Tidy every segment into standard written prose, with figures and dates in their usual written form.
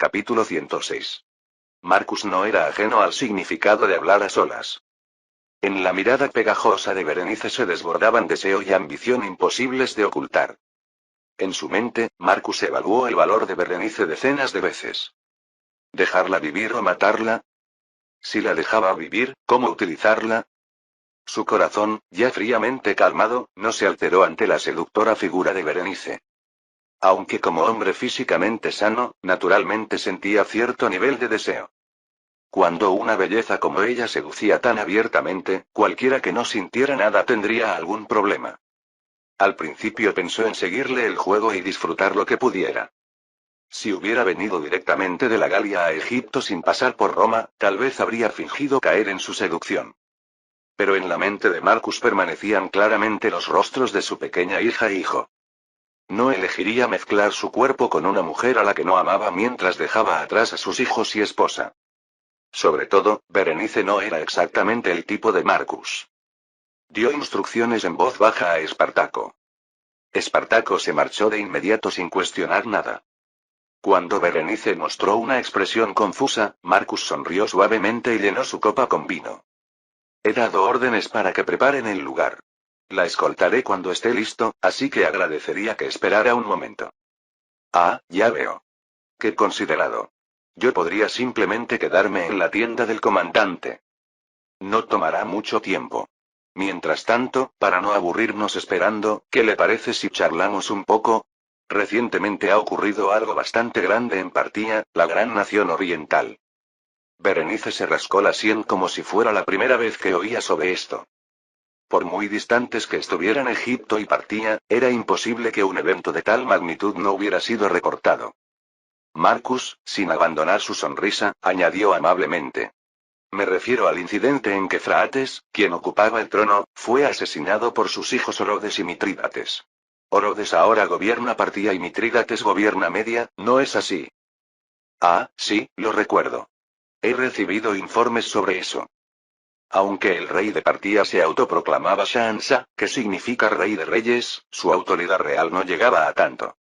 Capítulo 106. Marcus no era ajeno al significado de hablar a solas. En la mirada pegajosa de Berenice se desbordaban deseo y ambición imposibles de ocultar. En su mente, Marcus evaluó el valor de Berenice decenas de veces. ¿Dejarla vivir o matarla? Si la dejaba vivir, ¿cómo utilizarla? Su corazón, ya fríamente calmado, no se alteró ante la seductora figura de Berenice. Aunque como hombre físicamente sano, naturalmente sentía cierto nivel de deseo. Cuando una belleza como ella seducía tan abiertamente, cualquiera que no sintiera nada tendría algún problema. Al principio pensó en seguirle el juego y disfrutar lo que pudiera. Si hubiera venido directamente de la Galia a Egipto sin pasar por Roma, tal vez habría fingido caer en su seducción. Pero en la mente de Marcus permanecían claramente los rostros de su pequeña hija e hijo. No elegiría mezclar su cuerpo con una mujer a la que no amaba mientras dejaba atrás a sus hijos y esposa. Sobre todo, Berenice no era exactamente el tipo de Marcus. Dio instrucciones en voz baja a Espartaco. Espartaco se marchó de inmediato sin cuestionar nada. Cuando Berenice mostró una expresión confusa, Marcus sonrió suavemente y llenó su copa con vino. He dado órdenes para que preparen el lugar. La escoltaré cuando esté listo, así que agradecería que esperara un momento. Ah, ya veo. Qué considerado. Yo podría simplemente quedarme en la tienda del comandante. No tomará mucho tiempo. Mientras tanto, para no aburrirnos esperando, ¿qué le parece si charlamos un poco? Recientemente ha ocurrido algo bastante grande en Partia, la gran nación oriental. Berenice se rascó la sien como si fuera la primera vez que oía sobre esto. Por muy distantes que estuvieran Egipto y Partia, era imposible que un evento de tal magnitud no hubiera sido reportado. Marcus, sin abandonar su sonrisa, añadió amablemente. Me refiero al incidente en que Frates, quien ocupaba el trono, fue asesinado por sus hijos Orodes y Mitrídates. Orodes ahora gobierna Partia y Mitrídates gobierna Media, ¿no es así? Ah, sí, lo recuerdo. He recibido informes sobre eso. Aunque el rey de Partia se autoproclamaba Shansa, que significa rey de reyes, su autoridad real no llegaba a tanto.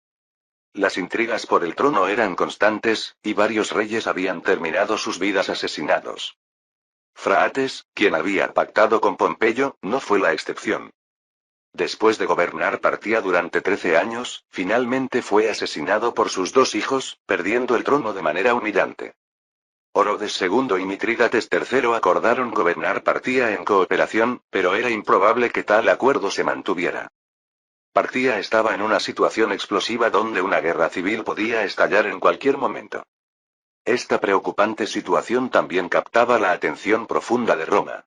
Las intrigas por el trono eran constantes, y varios reyes habían terminado sus vidas asesinados. Frates, quien había pactado con Pompeyo, no fue la excepción. Después de gobernar Partia durante 13 años, finalmente fue asesinado por sus dos hijos, perdiendo el trono de manera humillante. Orodes II y Mitrídates III acordaron gobernar Partia en cooperación, pero era improbable que tal acuerdo se mantuviera. Partia estaba en una situación explosiva donde una guerra civil podía estallar en cualquier momento. Esta preocupante situación también captaba la atención profunda de Roma.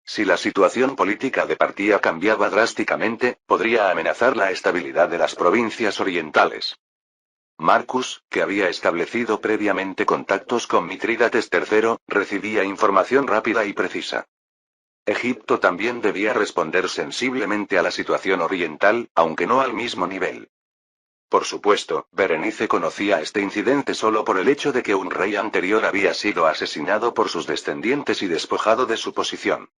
Si la situación política de Partia cambiaba drásticamente, podría amenazar la estabilidad de las provincias orientales. Marcus, que había establecido previamente contactos con Mitrídates III, recibía información rápida y precisa. Egipto también debía responder sensiblemente a la situación oriental, aunque no al mismo nivel. Por supuesto, Berenice conocía este incidente solo por el hecho de que un rey anterior había sido asesinado por sus descendientes y despojado de su posición.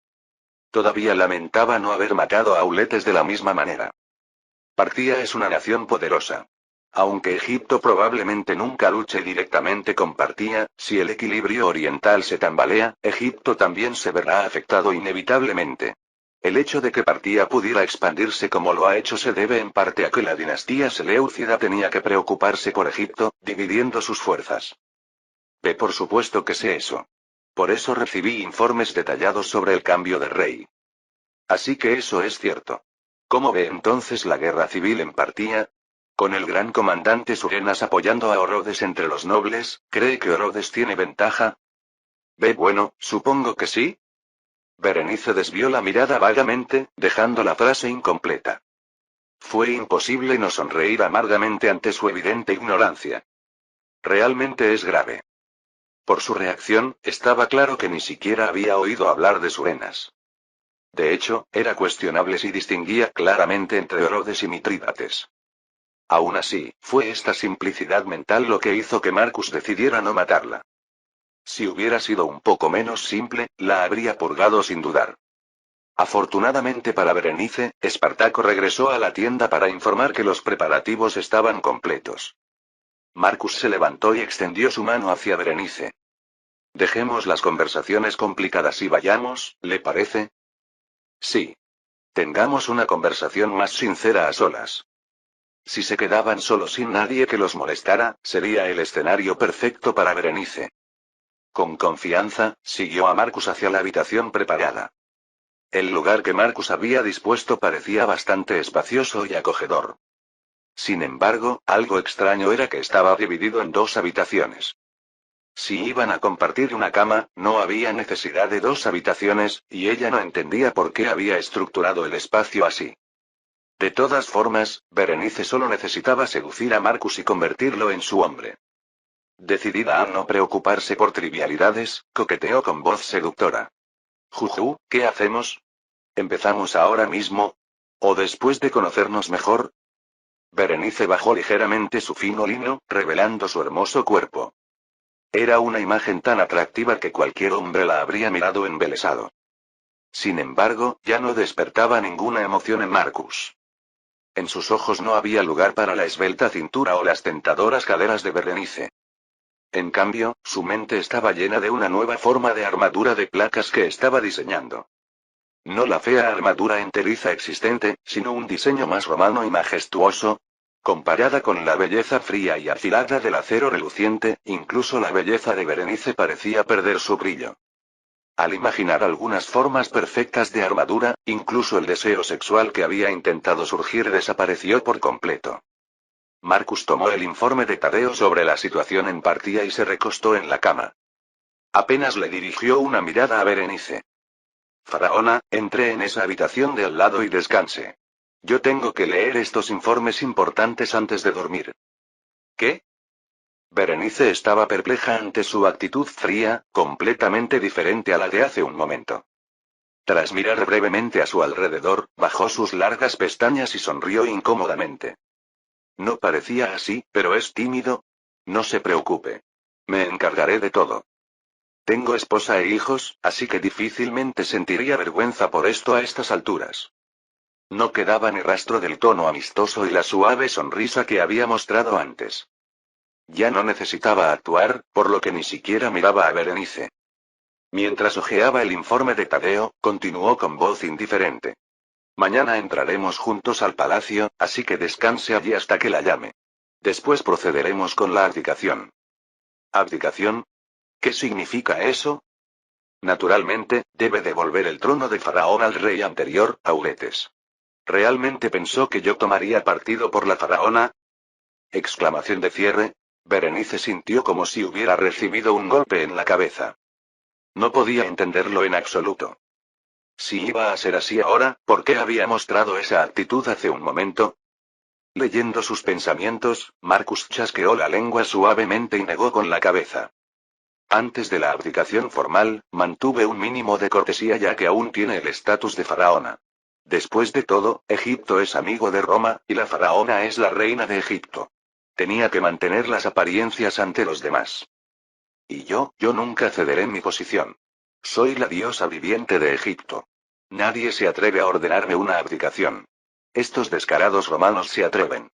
Todavía lamentaba no haber matado a Auletes de la misma manera. Partia es una nación poderosa. Aunque Egipto probablemente nunca luche directamente con Partia, si el equilibrio oriental se tambalea, Egipto también se verá afectado inevitablemente. El hecho de que Partia pudiera expandirse como lo ha hecho se debe en parte a que la dinastía Seleucida tenía que preocuparse por Egipto, dividiendo sus fuerzas. Por supuesto que sé eso. Por eso recibí informes detallados sobre el cambio de rey. Así que eso es cierto. ¿Cómo ve entonces la guerra civil en Partia? Con el gran comandante Surenas apoyando a Orodes entre los nobles, ¿cree que Orodes tiene ventaja? Bueno, supongo que sí. Berenice desvió la mirada vagamente, dejando la frase incompleta. Fue imposible no sonreír amargamente ante su evidente ignorancia. Realmente es grave. Por su reacción, estaba claro que ni siquiera había oído hablar de Surenas. De hecho, era cuestionable si distinguía claramente entre Orodes y Mitrídates. Aún así, fue esta simplicidad mental lo que hizo que Marcus decidiera no matarla. Si hubiera sido un poco menos simple, la habría purgado sin dudar. Afortunadamente para Berenice, Espartaco regresó a la tienda para informar que los preparativos estaban completos. Marcus se levantó y extendió su mano hacia Berenice. Dejemos las conversaciones complicadas y vayamos, ¿le parece? Sí. Tengamos una conversación más sincera a solas. Si se quedaban solos sin nadie que los molestara, sería el escenario perfecto para Berenice. Con confianza, siguió a Marcus hacia la habitación preparada. El lugar que Marcus había dispuesto parecía bastante espacioso y acogedor. Sin embargo, algo extraño era que estaba dividido en dos habitaciones. Si iban a compartir una cama, no había necesidad de dos habitaciones, y ella no entendía por qué había estructurado el espacio así. De todas formas, Berenice solo necesitaba seducir a Marcus y convertirlo en su hombre. Decidida a no preocuparse por trivialidades, coqueteó con voz seductora. Juju, ¿qué hacemos? ¿Empezamos ahora mismo? ¿O después de conocernos mejor? Berenice bajó ligeramente su fino lino, revelando su hermoso cuerpo. Era una imagen tan atractiva que cualquier hombre la habría mirado embelesado. Sin embargo, ya no despertaba ninguna emoción en Marcus. En sus ojos no había lugar para la esbelta cintura o las tentadoras caderas de Berenice. En cambio, su mente estaba llena de una nueva forma de armadura de placas que estaba diseñando. No la fea armadura enteriza existente, sino un diseño más romano y majestuoso. Comparada con la belleza fría y afilada del acero reluciente, incluso la belleza de Berenice parecía perder su brillo. Al imaginar algunas formas perfectas de armadura, incluso el deseo sexual que había intentado surgir desapareció por completo. Marcus tomó el informe de Tadeo sobre la situación en Partía y se recostó en la cama. Apenas le dirigió una mirada a Berenice. Faraona, entre en esa habitación de al lado y descanse. Yo tengo que leer estos informes importantes antes de dormir. ¿Qué? Berenice estaba perpleja ante su actitud fría, completamente diferente a la de hace un momento. Tras mirar brevemente a su alrededor, bajó sus largas pestañas y sonrió incómodamente. No parecía así, pero es tímido. No se preocupe. Me encargaré de todo. Tengo esposa e hijos, así que difícilmente sentiría vergüenza por esto a estas alturas. No quedaba ni rastro del tono amistoso y la suave sonrisa que había mostrado antes. Ya no necesitaba actuar, por lo que ni siquiera miraba a Berenice. Mientras hojeaba el informe de Tadeo, continuó con voz indiferente. Mañana entraremos juntos al palacio, así que descanse allí hasta que la llame. Después procederemos con la abdicación. ¿Abdicación? ¿Qué significa eso? Naturalmente, debe devolver el trono de Faraón al rey anterior, Auletes. ¿Realmente pensó que yo tomaría partido por la faraona? Exclamación de cierre. Berenice sintió como si hubiera recibido un golpe en la cabeza. No podía entenderlo en absoluto. Si iba a ser así ahora, ¿por qué había mostrado esa actitud hace un momento? Leyendo sus pensamientos, Marcus chasqueó la lengua suavemente y negó con la cabeza. Antes de la abdicación formal, mantuve un mínimo de cortesía ya que aún tiene el estatus de faraona. Después de todo, Egipto es amigo de Roma, y la faraona es la reina de Egipto. Tenía que mantener las apariencias ante los demás. Y yo nunca cederé en mi posición. Soy la diosa viviente de Egipto. Nadie se atreve a ordenarme una abdicación. Estos descarados romanos se atreven.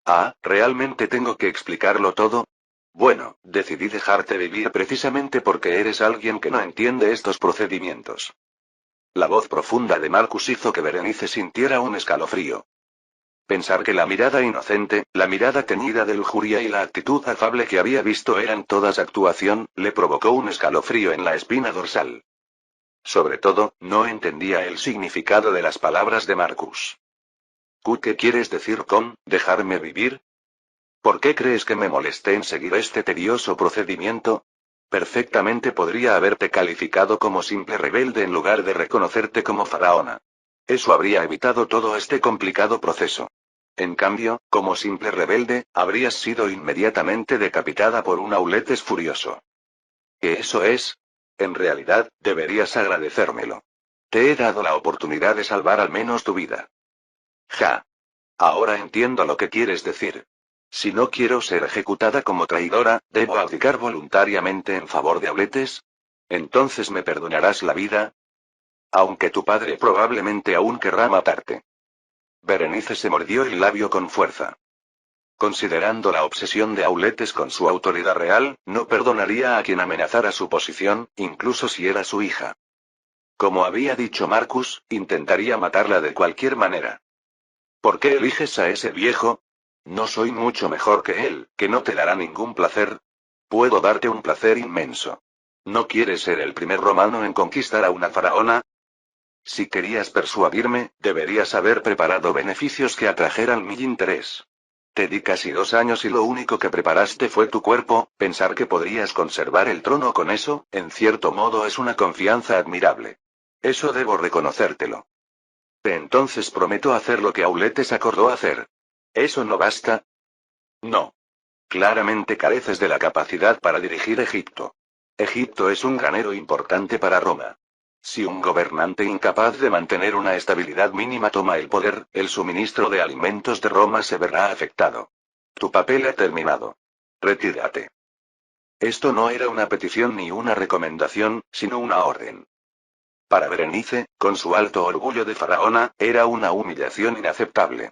Ah, ¿realmente tengo que explicarlo todo? Bueno, decidí dejarte vivir precisamente porque eres alguien que no entiende estos procedimientos. La voz profunda de Marcus hizo que Berenice sintiera un escalofrío. Pensar que la mirada inocente, la mirada teñida de lujuria y la actitud afable que había visto eran todas actuación, le provocó un escalofrío en la espina dorsal. Sobre todo, no entendía el significado de las palabras de Marcus. ¿Qué quieres decir con dejarme vivir? ¿Por qué crees que me molesté en seguir este tedioso procedimiento? Perfectamente podría haberte calificado como simple rebelde en lugar de reconocerte como faraona. Eso habría evitado todo este complicado proceso. En cambio, como simple rebelde, habrías sido inmediatamente decapitada por un Auletes furioso. ¿Qué eso es? En realidad, deberías agradecérmelo. Te he dado la oportunidad de salvar al menos tu vida. Ja. Ahora entiendo lo que quieres decir. Si no quiero ser ejecutada como traidora, ¿debo abdicar voluntariamente en favor de Auletes? ¿Entonces me perdonarás la vida? Aunque tu padre probablemente aún querrá matarte. Berenice se mordió el labio con fuerza. Considerando la obsesión de Auletes con su autoridad real, no perdonaría a quien amenazara su posición, incluso si era su hija. Como había dicho Marcus, intentaría matarla de cualquier manera. ¿Por qué eliges a ese viejo? No soy mucho mejor que él, que no te dará ningún placer. Puedo darte un placer inmenso. ¿No quieres ser el primer romano en conquistar a una faraona? Si querías persuadirme, deberías haber preparado beneficios que atrajeran mi interés. Te di casi 2 años y lo único que preparaste fue tu cuerpo. Pensar que podrías conservar el trono con eso, en cierto modo es una confianza admirable. Eso debo reconocértelo. Entonces prometo hacer lo que Auletes acordó hacer. ¿Eso no basta? No. Claramente careces de la capacidad para dirigir Egipto. Egipto es un granero importante para Roma. Si un gobernante incapaz de mantener una estabilidad mínima toma el poder, el suministro de alimentos de Roma se verá afectado. Tu papel ha terminado. Retírate. Esto no era una petición ni una recomendación, sino una orden. Para Berenice, con su alto orgullo de faraona, era una humillación inaceptable.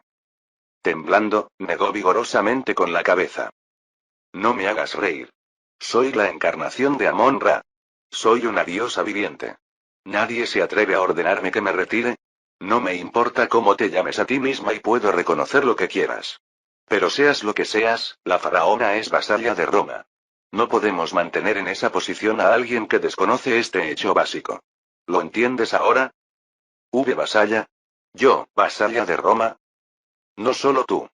Temblando, negó vigorosamente con la cabeza. No me hagas reír. Soy la encarnación de Amon-Ra. Soy una diosa viviente. ¿Nadie se atreve a ordenarme que me retire? No me importa cómo te llames a ti misma y puedo reconocer lo que quieras. Pero seas lo que seas, la faraona es vasalla de Roma. No podemos mantener en esa posición a alguien que desconoce este hecho básico. ¿Lo entiendes ahora? Vasalla. Yo, vasalla de Roma. No solo tú.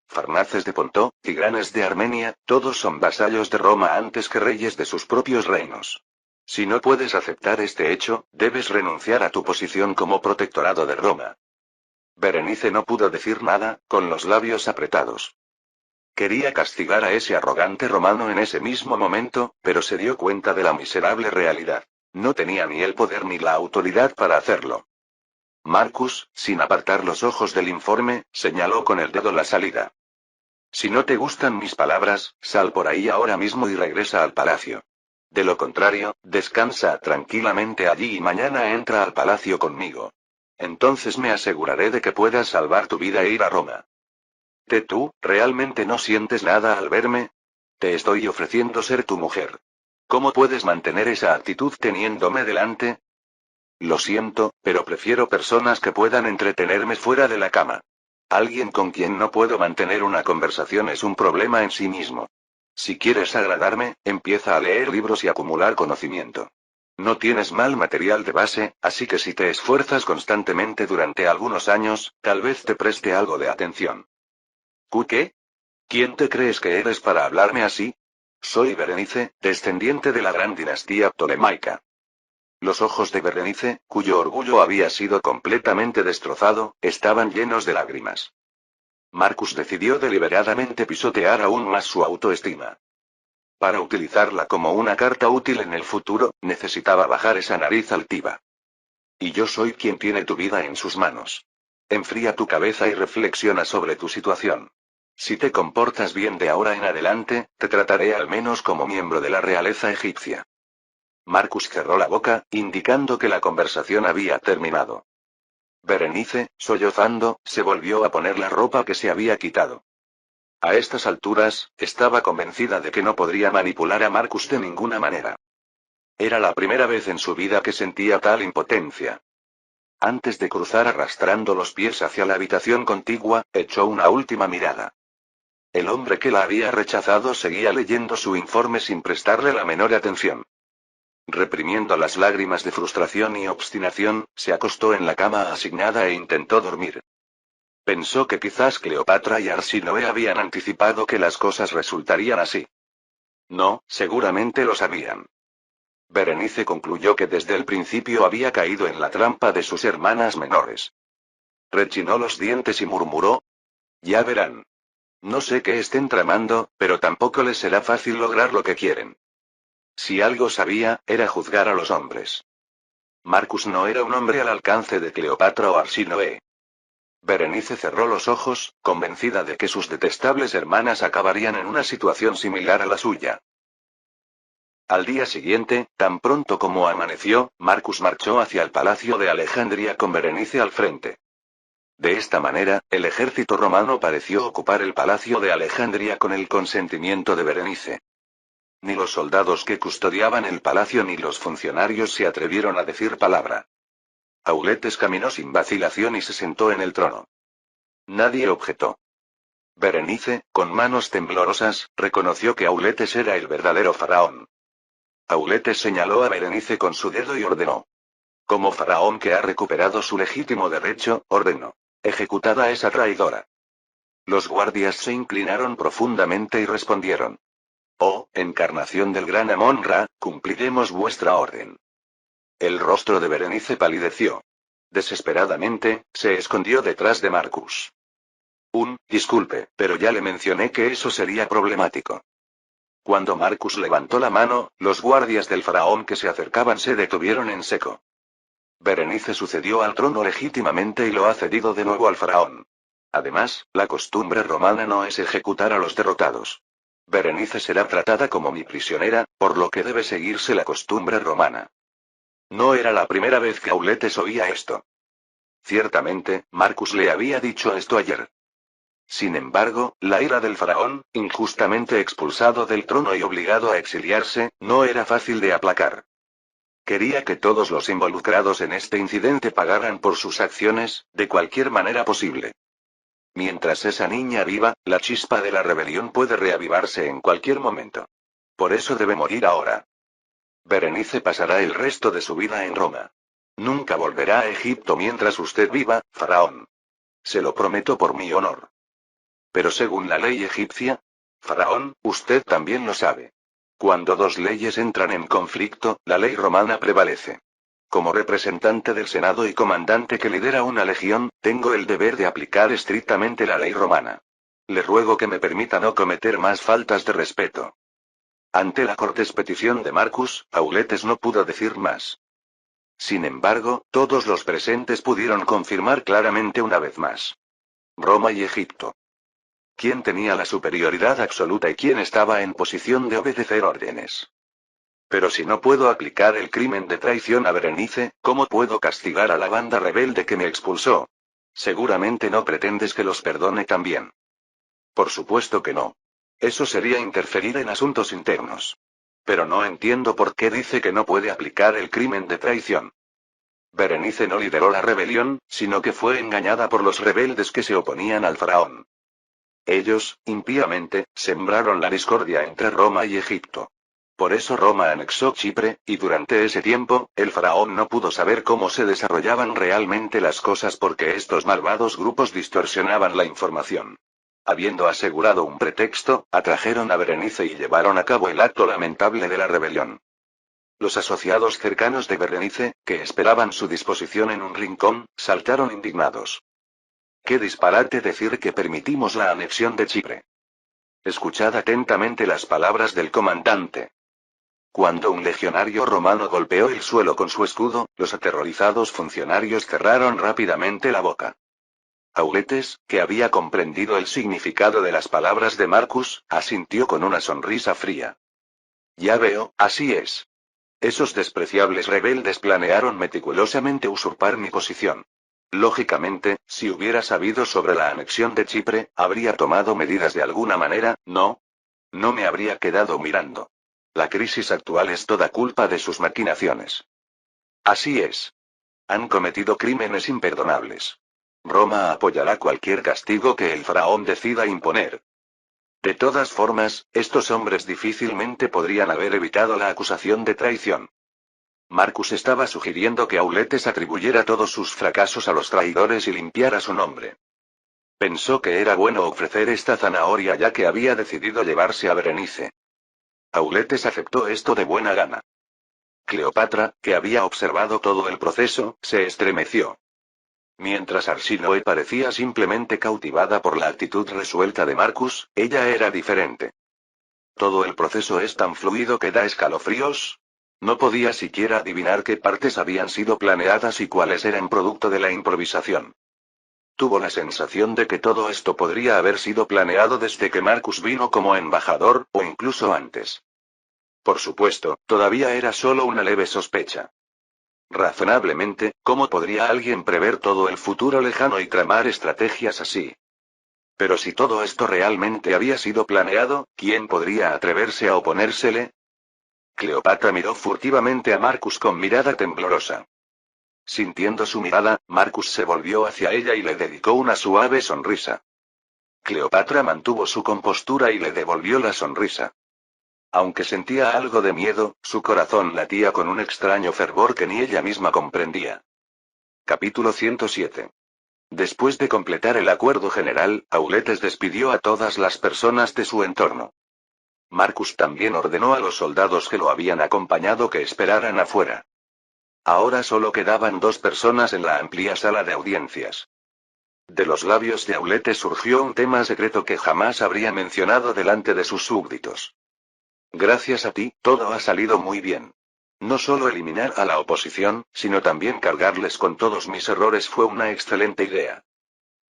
Farnaces de Ponto, Tigranes de Armenia, todos son vasallos de Roma antes que reyes de sus propios reinos. Si no puedes aceptar este hecho, debes renunciar a tu posición como protectorado de Roma. Berenice no pudo decir nada, con los labios apretados. Quería castigar a ese arrogante romano en ese mismo momento, pero se dio cuenta de la miserable realidad. No tenía ni el poder ni la autoridad para hacerlo. Marcus, sin apartar los ojos del informe, señaló con el dedo la salida. Si no te gustan mis palabras, sal por ahí ahora mismo y regresa al palacio. De lo contrario, descansa tranquilamente allí y mañana entra al palacio conmigo. Entonces me aseguraré de que puedas salvar tu vida e ir a Roma. ¿Tú, realmente no sientes nada al verme? Te estoy ofreciendo ser tu mujer. ¿Cómo puedes mantener esa actitud teniéndome delante? Lo siento, pero prefiero personas que puedan entretenerme fuera de la cama. Alguien con quien no puedo mantener una conversación es un problema en sí mismo. Si quieres agradarme, empieza a leer libros y acumular conocimiento. No tienes mal material de base, así que si te esfuerzas constantemente durante algunos años, tal vez te preste algo de atención. ¿Qué? ¿Quién te crees que eres para hablarme así? Soy Berenice, descendiente de la gran dinastía ptolemaica. Los ojos de Berenice, cuyo orgullo había sido completamente destrozado, estaban llenos de lágrimas. Marcus decidió deliberadamente pisotear aún más su autoestima. Para utilizarla como una carta útil en el futuro, necesitaba bajar esa nariz altiva. Y yo soy quien tiene tu vida en sus manos. Enfría tu cabeza y reflexiona sobre tu situación. Si te comportas bien de ahora en adelante, te trataré al menos como miembro de la realeza egipcia. Marcus cerró la boca, indicando que la conversación había terminado. Berenice, sollozando, se volvió a poner la ropa que se había quitado. A estas alturas, estaba convencida de que no podría manipular a Marcus de ninguna manera. Era la primera vez en su vida que sentía tal impotencia. Antes de cruzar arrastrando los pies hacia la habitación contigua, echó una última mirada. El hombre que la había rechazado seguía leyendo su informe sin prestarle la menor atención. Reprimiendo las lágrimas de frustración y obstinación, se acostó en la cama asignada e intentó dormir. Pensó que quizás Cleopatra y Arsinoe habían anticipado que las cosas resultarían así. No, seguramente lo sabían. Berenice concluyó que desde el principio había caído en la trampa de sus hermanas menores. Rechinó los dientes y murmuró: ya verán. No sé qué estén tramando, pero tampoco les será fácil lograr lo que quieren. Si algo sabía, era juzgar a los hombres. Marcus no era un hombre al alcance de Cleopatra o Arsinoe. Berenice cerró los ojos, convencida de que sus detestables hermanas acabarían en una situación similar a la suya. Al día siguiente, tan pronto como amaneció, Marcus marchó hacia el palacio de Alejandría con Berenice al frente. De esta manera, el ejército romano pareció ocupar el palacio de Alejandría con el consentimiento de Berenice. Ni los soldados que custodiaban el palacio ni los funcionarios se atrevieron a decir palabra. Auletes caminó sin vacilación y se sentó en el trono. Nadie objetó. Berenice, con manos temblorosas, reconoció que Auletes era el verdadero faraón. Auletes señaló a Berenice con su dedo y ordenó. Como faraón que ha recuperado su legítimo derecho, ordenó. Ejecutad a esa traidora. Los guardias se inclinaron profundamente y respondieron. Oh, encarnación del gran Amon-Ra, cumpliremos vuestra orden. El rostro de Berenice palideció. Desesperadamente, se escondió detrás de Marcus. Disculpe, pero ya le mencioné que eso sería problemático. Cuando Marcus levantó la mano, los guardias del faraón que se acercaban se detuvieron en seco. Berenice sucedió al trono legítimamente y lo ha cedido de nuevo al faraón. Además, la costumbre romana no es ejecutar a los derrotados. Berenice será tratada como mi prisionera, por lo que debe seguirse la costumbre romana. No era la primera vez que Auletes oía esto. Ciertamente, Marcus le había dicho esto ayer. Sin embargo, la ira del faraón, injustamente expulsado del trono y obligado a exiliarse, no era fácil de aplacar. Quería que todos los involucrados en este incidente pagaran por sus acciones, de cualquier manera posible. Mientras esa niña viva, la chispa de la rebelión puede reavivarse en cualquier momento. Por eso debe morir ahora. Berenice pasará el resto de su vida en Roma. Nunca volverá a Egipto mientras usted viva, faraón. Se lo prometo por mi honor. Pero según la ley egipcia, faraón, usted también lo sabe. Cuando dos leyes entran en conflicto, la ley romana prevalece. Como representante del Senado y comandante que lidera una legión, tengo el deber de aplicar estrictamente la ley romana. Le ruego que me permita no cometer más faltas de respeto. Ante la cortés petición de Marcus, Auletes no pudo decir más. Sin embargo, todos los presentes pudieron confirmar claramente una vez más. Roma y Egipto. ¿Quién tenía la superioridad absoluta y quién estaba en posición de obedecer órdenes? Pero si no puedo aplicar el crimen de traición a Berenice, ¿cómo puedo castigar a la banda rebelde que me expulsó? Seguramente no pretendes que los perdone también. Por supuesto que no. Eso sería interferir en asuntos internos. Pero no entiendo por qué dice que no puede aplicar el crimen de traición. Berenice no lideró la rebelión, sino que fue engañada por los rebeldes que se oponían al faraón. Ellos, impíamente, sembraron la discordia entre Roma y Egipto. Por eso Roma anexó Chipre, y durante ese tiempo, el faraón no pudo saber cómo se desarrollaban realmente las cosas porque estos malvados grupos distorsionaban la información. Habiendo asegurado un pretexto, atrajeron a Berenice y llevaron a cabo el acto lamentable de la rebelión. Los asociados cercanos de Berenice, que esperaban su disposición en un rincón, saltaron indignados. ¡Qué disparate decir que permitimos la anexión de Chipre! Escuchad atentamente las palabras del comandante. Cuando un legionario romano golpeó el suelo con su escudo, los aterrorizados funcionarios cerraron rápidamente la boca. Auletes, que había comprendido el significado de las palabras de Marcus, asintió con una sonrisa fría. Ya veo, así es. Esos despreciables rebeldes planearon meticulosamente usurpar mi posición. Lógicamente, si hubiera sabido sobre la anexión de Chipre, habría tomado medidas de alguna manera, ¿no? No me habría quedado mirando. La crisis actual es toda culpa de sus maquinaciones. Así es. Han cometido crímenes imperdonables. Roma apoyará cualquier castigo que el faraón decida imponer. De todas formas, estos hombres difícilmente podrían haber evitado la acusación de traición. Marcus estaba sugiriendo que Auletes atribuyera todos sus fracasos a los traidores y limpiara su nombre. Pensó que era bueno ofrecer esta zanahoria ya que había decidido llevarse a Berenice. Auletes aceptó esto de buena gana. Cleopatra, que había observado todo el proceso, se estremeció. Mientras Arsinoe parecía simplemente cautivada por la actitud resuelta de Marcus, ella era diferente. Todo el proceso es tan fluido que da escalofríos. No podía siquiera adivinar qué partes habían sido planeadas y cuáles eran producto de la improvisación. Tuvo la sensación de que todo esto podría haber sido planeado desde que Marcus vino como embajador, o incluso antes. Por supuesto, todavía era solo una leve sospecha. Razonablemente, ¿cómo podría alguien prever todo el futuro lejano y tramar estrategias así? Pero si todo esto realmente había sido planeado, ¿quién podría atreverse a oponérsele? Cleopatra miró furtivamente a Marcus con mirada temblorosa. Sintiendo su mirada, Marcus se volvió hacia ella y le dedicó una suave sonrisa. Cleopatra mantuvo su compostura y le devolvió la sonrisa. Aunque sentía algo de miedo, su corazón latía con un extraño fervor que ni ella misma comprendía. Capítulo 107. Después de completar el acuerdo general, Auletes despidió a todas las personas de su entorno. Marcus también ordenó a los soldados que lo habían acompañado que esperaran afuera. Ahora solo quedaban 2 personas en la amplia sala de audiencias. De los labios de Auletes surgió un tema secreto que jamás habría mencionado delante de sus súbditos. Gracias a ti, todo ha salido muy bien. No solo eliminar a la oposición, sino también cargarles con todos mis errores fue una excelente idea.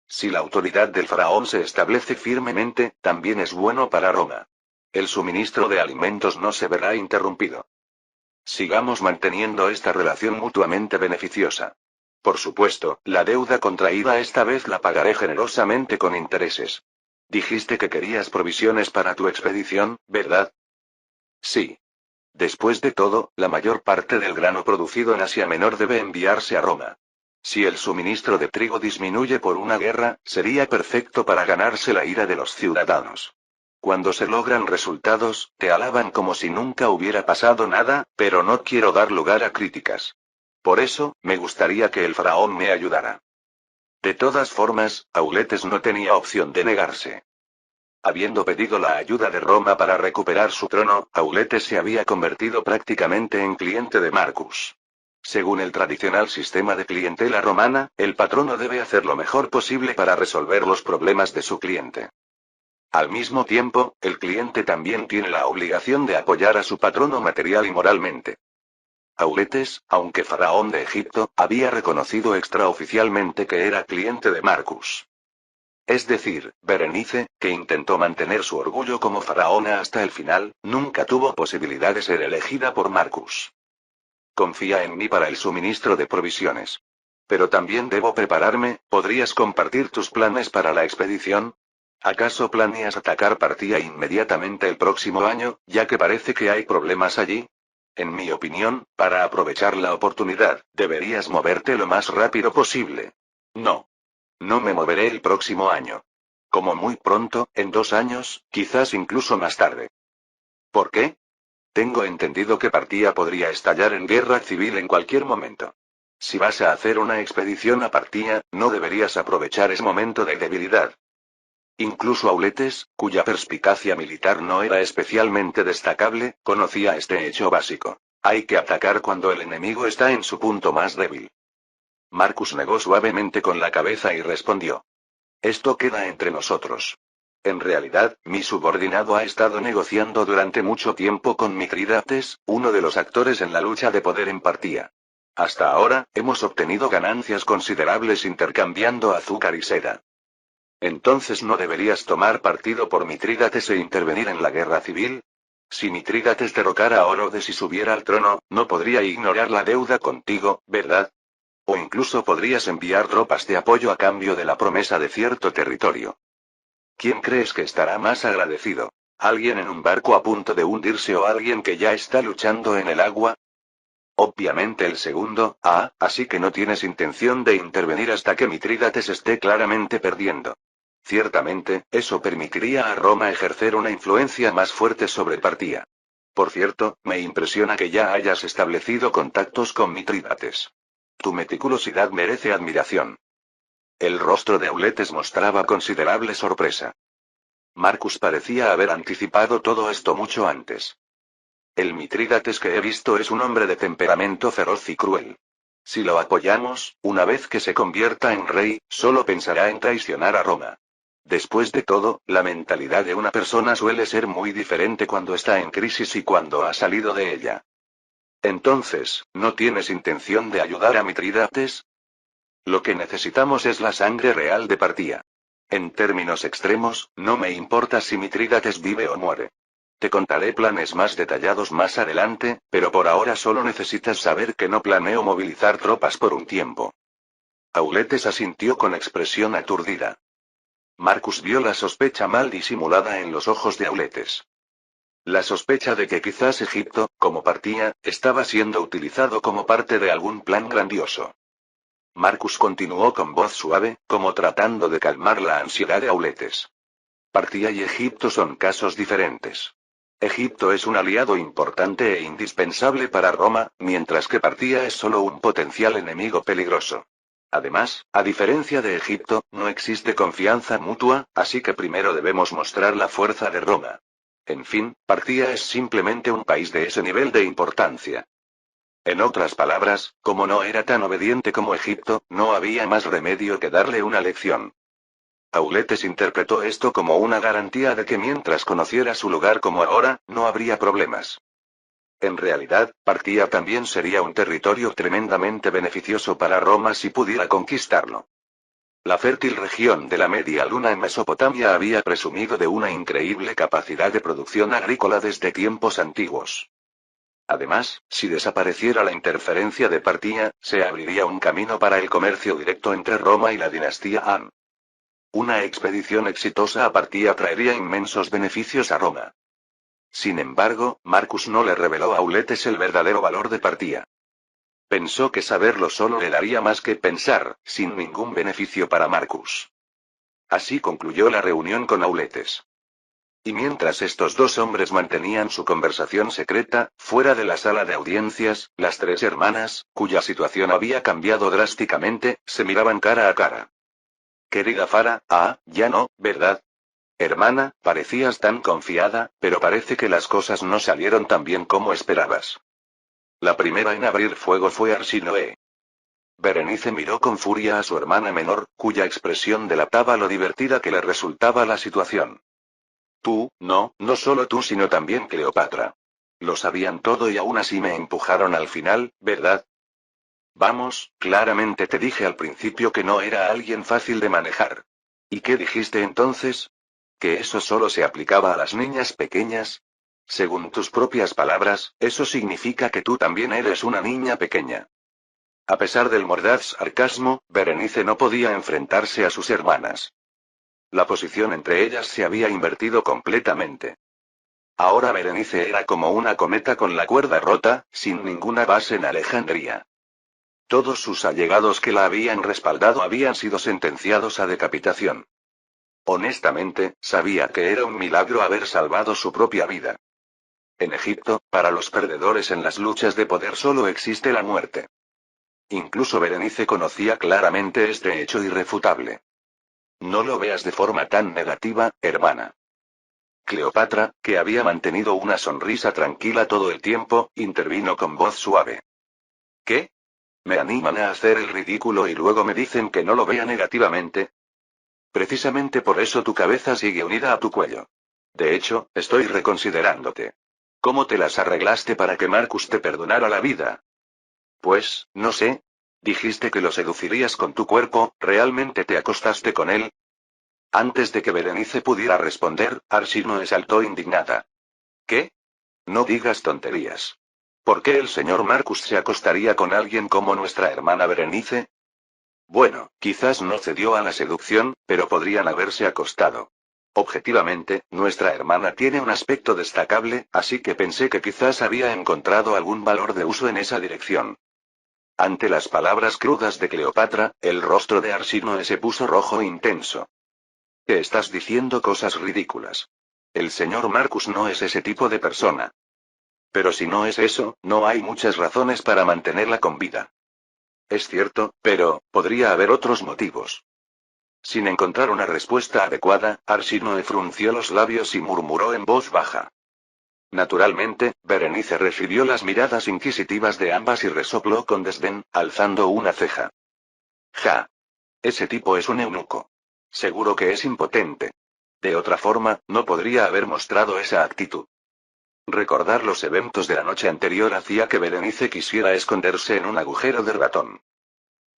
Si la autoridad del faraón se establece firmemente, también es bueno para Roma. El suministro de alimentos no se verá interrumpido. Sigamos manteniendo esta relación mutuamente beneficiosa. Por supuesto, la deuda contraída esta vez la pagaré generosamente con intereses. Dijiste que querías provisiones para tu expedición, ¿verdad? Sí. Después de todo, la mayor parte del grano producido en Asia Menor debe enviarse a Roma. Si el suministro de trigo disminuye por una guerra, sería perfecto para ganarse la ira de los ciudadanos. Cuando se logran resultados, te alaban como si nunca hubiera pasado nada, pero no quiero dar lugar a críticas. Por eso, me gustaría que el faraón me ayudara. De todas formas, Auletes no tenía opción de negarse. Habiendo pedido la ayuda de Roma para recuperar su trono, Auletes se había convertido prácticamente en cliente de Marcus. Según el tradicional sistema de clientela romana, el patrono debe hacer lo mejor posible para resolver los problemas de su cliente. Al mismo tiempo, el cliente también tiene la obligación de apoyar a su patrono material y moralmente. Auletes, aunque faraón de Egipto, había reconocido extraoficialmente que era cliente de Marcus. Es decir, Berenice, que intentó mantener su orgullo como faraona hasta el final, nunca tuvo posibilidad de ser elegida por Marcus. Confía en mí para el suministro de provisiones. Pero también debo prepararme, ¿podrías compartir tus planes para la expedición? ¿Acaso planeas atacar Partía inmediatamente el próximo año, ya que parece que hay problemas allí? En mi opinión, para aprovechar la oportunidad, deberías moverte lo más rápido posible. No. No me moveré el próximo año. Como muy pronto, en 2 años, quizás incluso más tarde. ¿Por qué? Tengo entendido que Partía podría estallar en guerra civil en cualquier momento. Si vas a hacer una expedición a Partía, no deberías aprovechar ese momento de debilidad. Incluso Auletes, cuya perspicacia militar no era especialmente destacable, conocía este hecho básico. Hay que atacar cuando el enemigo está en su punto más débil. Marcus negó suavemente con la cabeza y respondió. Esto queda entre nosotros. En realidad, mi subordinado ha estado negociando durante mucho tiempo con Mitrídates, uno de los actores en la lucha de poder en Partía. Hasta ahora, hemos obtenido ganancias considerables intercambiando azúcar y seda. Entonces ¿no deberías tomar partido por Mitrídates e intervenir en la guerra civil? Si Mitrídates derrocara a Orodes y subiera al trono, no podría ignorar la deuda contigo, ¿verdad? O incluso podrías enviar tropas de apoyo a cambio de la promesa de cierto territorio. ¿Quién crees que estará más agradecido? ¿Alguien en un barco a punto de hundirse o alguien que ya está luchando en el agua? Obviamente el segundo, así que no tienes intención de intervenir hasta que Mitrídates esté claramente perdiendo. Ciertamente, eso permitiría a Roma ejercer una influencia más fuerte sobre Partía. Por cierto, me impresiona que ya hayas establecido contactos con Mitrídates. Tu meticulosidad merece admiración. El rostro de Auletes mostraba considerable sorpresa. Marcus parecía haber anticipado todo esto mucho antes. El Mitrídates que he visto es un hombre de temperamento feroz y cruel. Si lo apoyamos, una vez que se convierta en rey, solo pensará en traicionar a Roma. Después de todo, la mentalidad de una persona suele ser muy diferente cuando está en crisis y cuando ha salido de ella. Entonces, ¿no tienes intención de ayudar a Mitrídates? Lo que necesitamos es la sangre real de Partía. En términos extremos, no me importa si Mitrídates vive o muere. Te contaré planes más detallados más adelante, pero por ahora solo necesitas saber que no planeo movilizar tropas por un tiempo. Auletes asintió con expresión aturdida. Marcus vio la sospecha mal disimulada en los ojos de Auletes. La sospecha de que quizás Egipto, como partía, estaba siendo utilizado como parte de algún plan grandioso. Marcus continuó con voz suave, como tratando de calmar la ansiedad de Auletes. Partía y Egipto son casos diferentes. Egipto es un aliado importante e indispensable para Roma, mientras que Partía es solo un potencial enemigo peligroso. Además, a diferencia de Egipto, no existe confianza mutua, así que primero debemos mostrar la fuerza de Roma. En fin, Partía es simplemente un país de ese nivel de importancia. En otras palabras, como no era tan obediente como Egipto, no había más remedio que darle una lección. Auletes interpretó esto como una garantía de que mientras conociera su lugar como ahora, no habría problemas. En realidad, Partía también sería un territorio tremendamente beneficioso para Roma si pudiera conquistarlo. La fértil región de la Media Luna en Mesopotamia había presumido de una increíble capacidad de producción agrícola desde tiempos antiguos. Además, si desapareciera la interferencia de Partía, se abriría un camino para el comercio directo entre Roma y la dinastía Han. Una expedición exitosa a Partía traería inmensos beneficios a Roma. Sin embargo, Marcus no le reveló a Auletes el verdadero valor de Partía. Pensó que saberlo solo le daría más que pensar, sin ningún beneficio para Marcus. Así concluyó la reunión con Auletes. Y mientras estos dos hombres mantenían su conversación secreta, fuera de la sala de audiencias, las tres hermanas, cuya situación había cambiado drásticamente, se miraban cara a cara. Querida Farah, ya no, ¿verdad? Hermana, parecías tan confiada, pero parece que las cosas no salieron tan bien como esperabas. La primera en abrir fuego fue Arsinoe. Berenice miró con furia a su hermana menor, cuya expresión delataba lo divertida que le resultaba la situación. Tú, no solo tú sino también Cleopatra. Lo sabían todo y aún así me empujaron al final, ¿verdad? Vamos, claramente te dije al principio que no era alguien fácil de manejar. ¿Y qué dijiste entonces? ¿Que eso solo se aplicaba a las niñas pequeñas? Según tus propias palabras, eso significa que tú también eres una niña pequeña. A pesar del mordaz sarcasmo, Berenice no podía enfrentarse a sus hermanas. La posición entre ellas se había invertido completamente. Ahora Berenice era como una cometa con la cuerda rota, sin ninguna base en Alejandría. Todos sus allegados que la habían respaldado habían sido sentenciados a decapitación. Honestamente, sabía que era un milagro haber salvado su propia vida. En Egipto, para los perdedores en las luchas de poder solo existe la muerte. Incluso Berenice conocía claramente este hecho irrefutable. No lo veas de forma tan negativa, hermana. Cleopatra, que había mantenido una sonrisa tranquila todo el tiempo, intervino con voz suave. ¿Qué? ¿Me animan a hacer el ridículo y luego me dicen que no lo vea negativamente? Precisamente por eso tu cabeza sigue unida a tu cuello. De hecho, estoy reconsiderándote. ¿Cómo te las arreglaste para que Marcus te perdonara la vida? Pues, no sé. Dijiste que lo seducirías con tu cuerpo, ¿realmente te acostaste con él? Antes de que Berenice pudiera responder, Arsinoe saltó indignada. ¿Qué? No digas tonterías. ¿Por qué el señor Marcus se acostaría con alguien como nuestra hermana Berenice? Bueno, quizás no cedió a la seducción, pero podrían haberse acostado. Objetivamente, nuestra hermana tiene un aspecto destacable, así que pensé que quizás había encontrado algún valor de uso en esa dirección. Ante las palabras crudas de Cleopatra, el rostro de Arsinoe se puso rojo e intenso. Te estás diciendo cosas ridículas. El señor Marcus no es ese tipo de persona. Pero si no es eso, no hay muchas razones para mantenerla con vida. Es cierto, pero, podría haber otros motivos. Sin encontrar una respuesta adecuada, Arsinoe frunció los labios y murmuró en voz baja. Naturalmente, Berenice recibió las miradas inquisitivas de ambas y resopló con desdén, alzando una ceja. Ja. Ese tipo es un eunuco. Seguro que es impotente. De otra forma, no podría haber mostrado esa actitud. Recordar los eventos de la noche anterior hacía que Berenice quisiera esconderse en un agujero de ratón.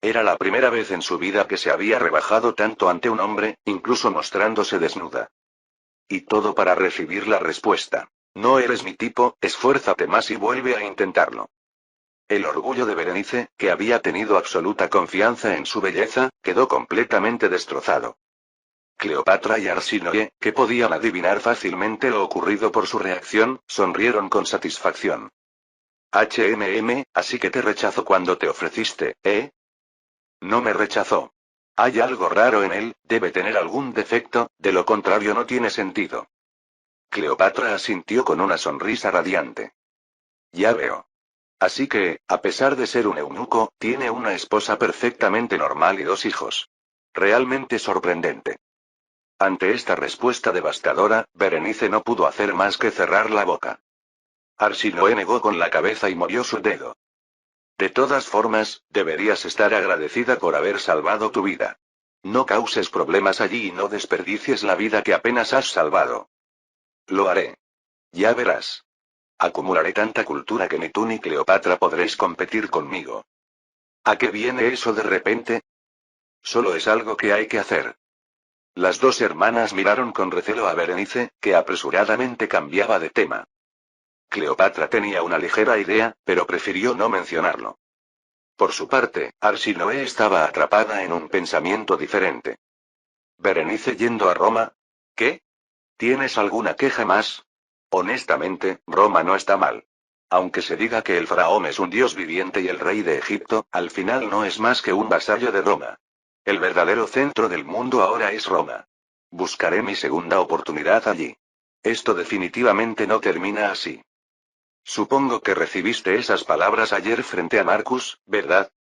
Era la primera vez en su vida que se había rebajado tanto ante un hombre, incluso mostrándose desnuda. Y todo para recibir la respuesta. No eres mi tipo, esfuérzate más y vuelve a intentarlo. El orgullo de Berenice, que había tenido absoluta confianza en su belleza, quedó completamente destrozado. Cleopatra y Arsínoe, que podían adivinar fácilmente lo ocurrido por su reacción, sonrieron con satisfacción. Así que te rechazó cuando te ofreciste, ¿eh? No me rechazó. Hay algo raro en él, debe tener algún defecto, de lo contrario no tiene sentido. Cleopatra asintió con una sonrisa radiante. Ya veo. Así que, a pesar de ser un eunuco, tiene una esposa perfectamente normal y 2 hijos. Realmente sorprendente. Ante esta respuesta devastadora, Berenice no pudo hacer más que cerrar la boca. Arsínoe negó con la cabeza y movió su dedo. De todas formas, deberías estar agradecida por haber salvado tu vida. No causes problemas allí y no desperdicies la vida que apenas has salvado. Lo haré. Ya verás. Acumularé tanta cultura que ni tú ni Cleopatra podréis competir conmigo. ¿A qué viene eso de repente? Solo es algo que hay que hacer. Las 2 hermanas miraron con recelo a Berenice, que apresuradamente cambiaba de tema. Cleopatra tenía una ligera idea, pero prefirió no mencionarlo. Por su parte, Arsínoe estaba atrapada en un pensamiento diferente. Berenice yendo a Roma. ¿Qué? ¿Tienes alguna queja más? Honestamente, Roma no está mal. Aunque se diga que el faraón es un dios viviente y el rey de Egipto, al final no es más que un vasallo de Roma. El verdadero centro del mundo ahora es Roma. Buscaré mi segunda oportunidad allí. Esto definitivamente no termina así. Supongo que recibiste esas palabras ayer frente a Marcus, ¿verdad?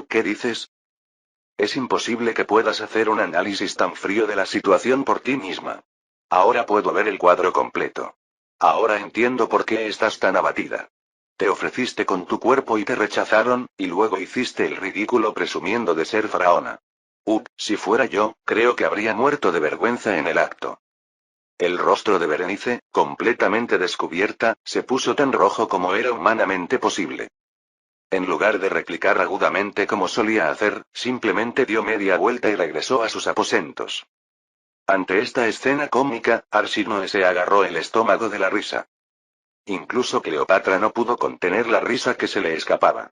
¿Qué dices? Es imposible que puedas hacer un análisis tan frío de la situación por ti misma. Ahora puedo ver el cuadro completo. Ahora entiendo por qué estás tan abatida. Te ofreciste con tu cuerpo y te rechazaron, y luego hiciste el ridículo presumiendo de ser faraona. Si fuera yo, creo que habría muerto de vergüenza en el acto. El rostro de Berenice, completamente descubierta, se puso tan rojo como era humanamente posible. En lugar de replicar agudamente como solía hacer, simplemente dio media vuelta y regresó a sus aposentos. Ante esta escena cómica, Arsínoe se agarró el estómago de la risa. Incluso Cleopatra no pudo contener la risa que se le escapaba.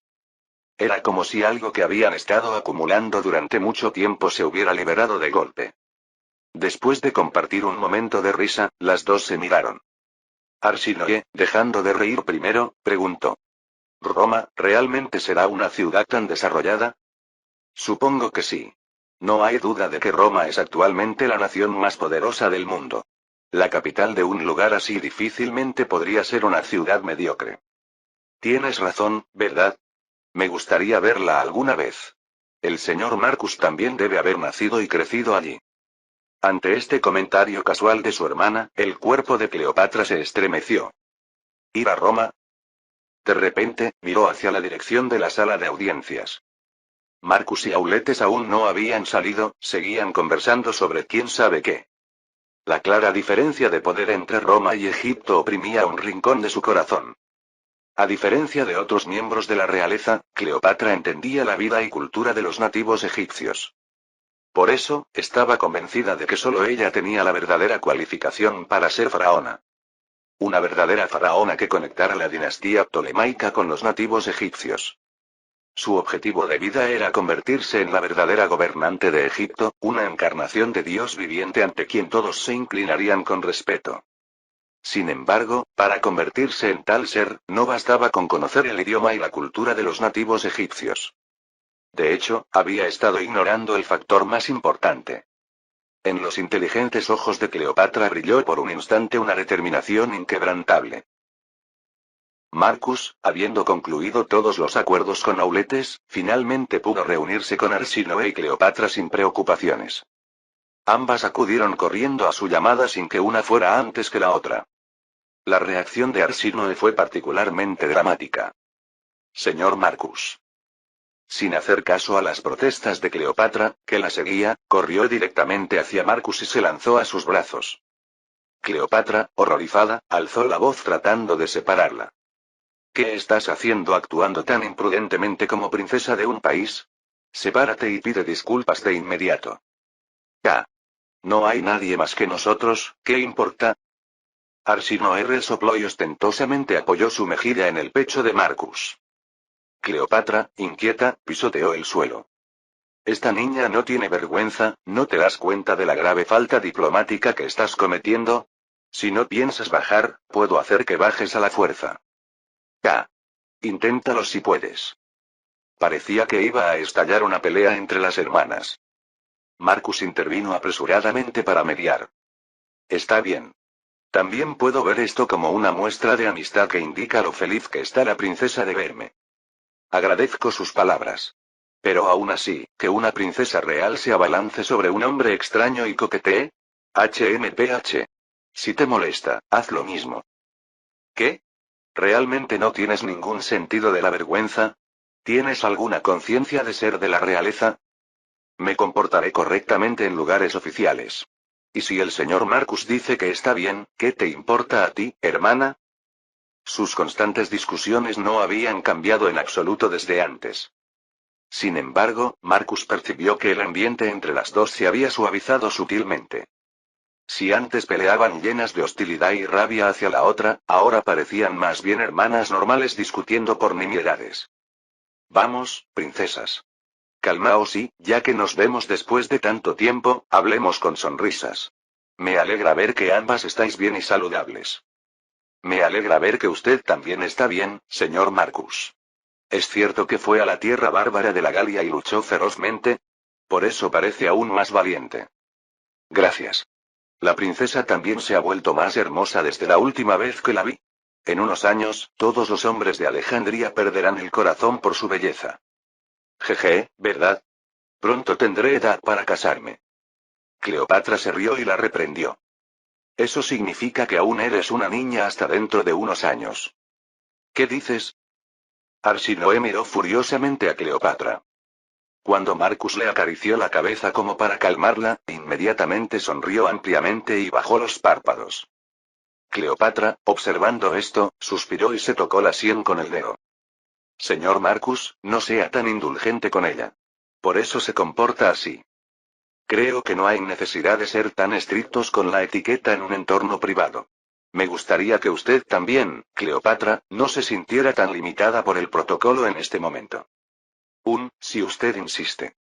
Era como si algo que habían estado acumulando durante mucho tiempo se hubiera liberado de golpe. Después de compartir un momento de risa, las dos se miraron. Arsínoe, dejando de reír primero, preguntó. ¿Roma, realmente será una ciudad tan desarrollada? Supongo que sí. No hay duda de que Roma es actualmente la nación más poderosa del mundo. La capital de un lugar así difícilmente podría ser una ciudad mediocre. Tienes razón, ¿verdad? Me gustaría verla alguna vez. El señor Marcus también debe haber nacido y crecido allí. Ante este comentario casual de su hermana, el cuerpo de Cleopatra se estremeció. ¿Ir a Roma? De repente, miró hacia la dirección de la sala de audiencias. Marcus y Auletes aún no habían salido, seguían conversando sobre quién sabe qué. La clara diferencia de poder entre Roma y Egipto oprimía un rincón de su corazón. A diferencia de otros miembros de la realeza, Cleopatra entendía la vida y cultura de los nativos egipcios. Por eso, estaba convencida de que solo ella tenía la verdadera cualificación para ser faraona. Una verdadera faraona que conectara la dinastía ptolemaica con los nativos egipcios. Su objetivo de vida era convertirse en la verdadera gobernante de Egipto, una encarnación de Dios viviente ante quien todos se inclinarían con respeto. Sin embargo, para convertirse en tal ser, no bastaba con conocer el idioma y la cultura de los nativos egipcios. De hecho, había estado ignorando el factor más importante. En los inteligentes ojos de Cleopatra brilló por un instante una determinación inquebrantable. Marcus, habiendo concluido todos los acuerdos con Auletes, finalmente pudo reunirse con Arsínoe y Cleopatra sin preocupaciones. Ambas acudieron corriendo a su llamada sin que una fuera antes que la otra. La reacción de Arsínoe fue particularmente dramática. Señor Marcus. Sin hacer caso a las protestas de Cleopatra, que la seguía, corrió directamente hacia Marcus y se lanzó a sus brazos. Cleopatra, horrorizada, alzó la voz tratando de separarla. ¿Qué estás haciendo actuando tan imprudentemente como princesa de un país? Sepárate y pide disculpas de inmediato. Ya. No hay nadie más que nosotros, ¿qué importa? Arsinoe resopló y ostentosamente apoyó su mejilla en el pecho de Marcus. Cleopatra, inquieta, pisoteó el suelo. Esta niña no tiene vergüenza, ¿no te das cuenta de la grave falta diplomática que estás cometiendo? Si no piensas bajar, puedo hacer que bajes a la fuerza. Ya. Inténtalo si puedes. Parecía que iba a estallar una pelea entre las hermanas. Marcus intervino apresuradamente para mediar. Está bien. También puedo ver esto como una muestra de amistad que indica lo feliz que está la princesa de verme. Agradezco sus palabras. Pero aún así, que una princesa real se abalance sobre un hombre extraño y coquetee. HMPH. Si te molesta, haz lo mismo. ¿Qué? ¿Realmente no tienes ningún sentido de la vergüenza? ¿Tienes alguna conciencia de ser de la realeza? Me comportaré correctamente en lugares oficiales. Y si el señor Marcus dice que está bien, ¿qué te importa a ti, hermana? Sus constantes discusiones no habían cambiado en absoluto desde antes. Sin embargo, Marcus percibió que el ambiente entre las dos se había suavizado sutilmente. Si antes peleaban llenas de hostilidad y rabia hacia la otra, ahora parecían más bien hermanas normales discutiendo por nimiedades. Vamos, princesas. Calmaos y, ya que nos vemos después de tanto tiempo, hablemos con sonrisas. Me alegra ver que ambas estáis bien y saludables. Me alegra ver que usted también está bien, señor Marcus. ¿Es cierto que fue a la tierra bárbara de la Galia y luchó ferozmente? Por eso parece aún más valiente. Gracias. La princesa también se ha vuelto más hermosa desde la última vez que la vi. En unos años, todos los hombres de Alejandría perderán el corazón por su belleza. Jeje, ¿verdad? Pronto tendré edad para casarme. Cleopatra se rió y la reprendió. Eso significa que aún eres una niña hasta dentro de unos años. ¿Qué dices? Arsinoe miró furiosamente a Cleopatra. Cuando Marcus le acarició la cabeza como para calmarla, inmediatamente sonrió ampliamente y bajó los párpados. Cleopatra, observando esto, suspiró y se tocó la sien con el dedo. Señor Marcus, no sea tan indulgente con ella. Por eso se comporta así. Creo que no hay necesidad de ser tan estrictos con la etiqueta en un entorno privado. Me gustaría que usted también, Cleopatra, no se sintiera tan limitada por el protocolo en este momento. Si usted insiste.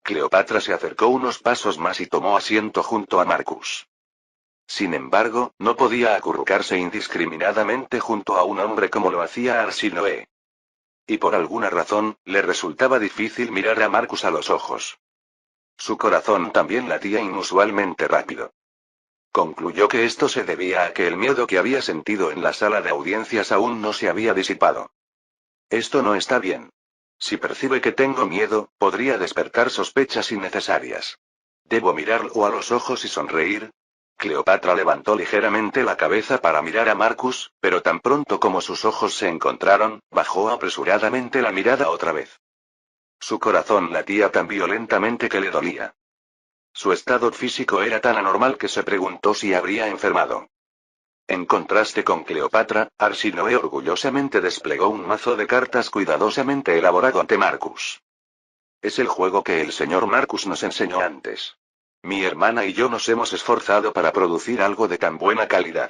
Cleopatra se acercó unos pasos más y tomó asiento junto a Marcus. Sin embargo, no podía acurrucarse indiscriminadamente junto a un hombre como lo hacía Arsinoe. Y por alguna razón, le resultaba difícil mirar a Marcus a los ojos. Su corazón también latía inusualmente rápido. Concluyó que esto se debía a que el miedo que había sentido en la sala de audiencias aún no se había disipado. Esto no está bien. Si percibe que tengo miedo, podría despertar sospechas innecesarias. ¿Debo mirarlo a los ojos y sonreír? Cleopatra levantó ligeramente la cabeza para mirar a Marcus, pero tan pronto como sus ojos se encontraron, bajó apresuradamente la mirada otra vez. Su corazón latía tan violentamente que le dolía. Su estado físico era tan anormal que se preguntó si habría enfermado. En contraste con Cleopatra, Arsinoe orgullosamente desplegó un mazo de cartas cuidadosamente elaborado ante Marcus. Es el juego que el señor Marcus nos enseñó antes. Mi hermana y yo nos hemos esforzado para producir algo de tan buena calidad.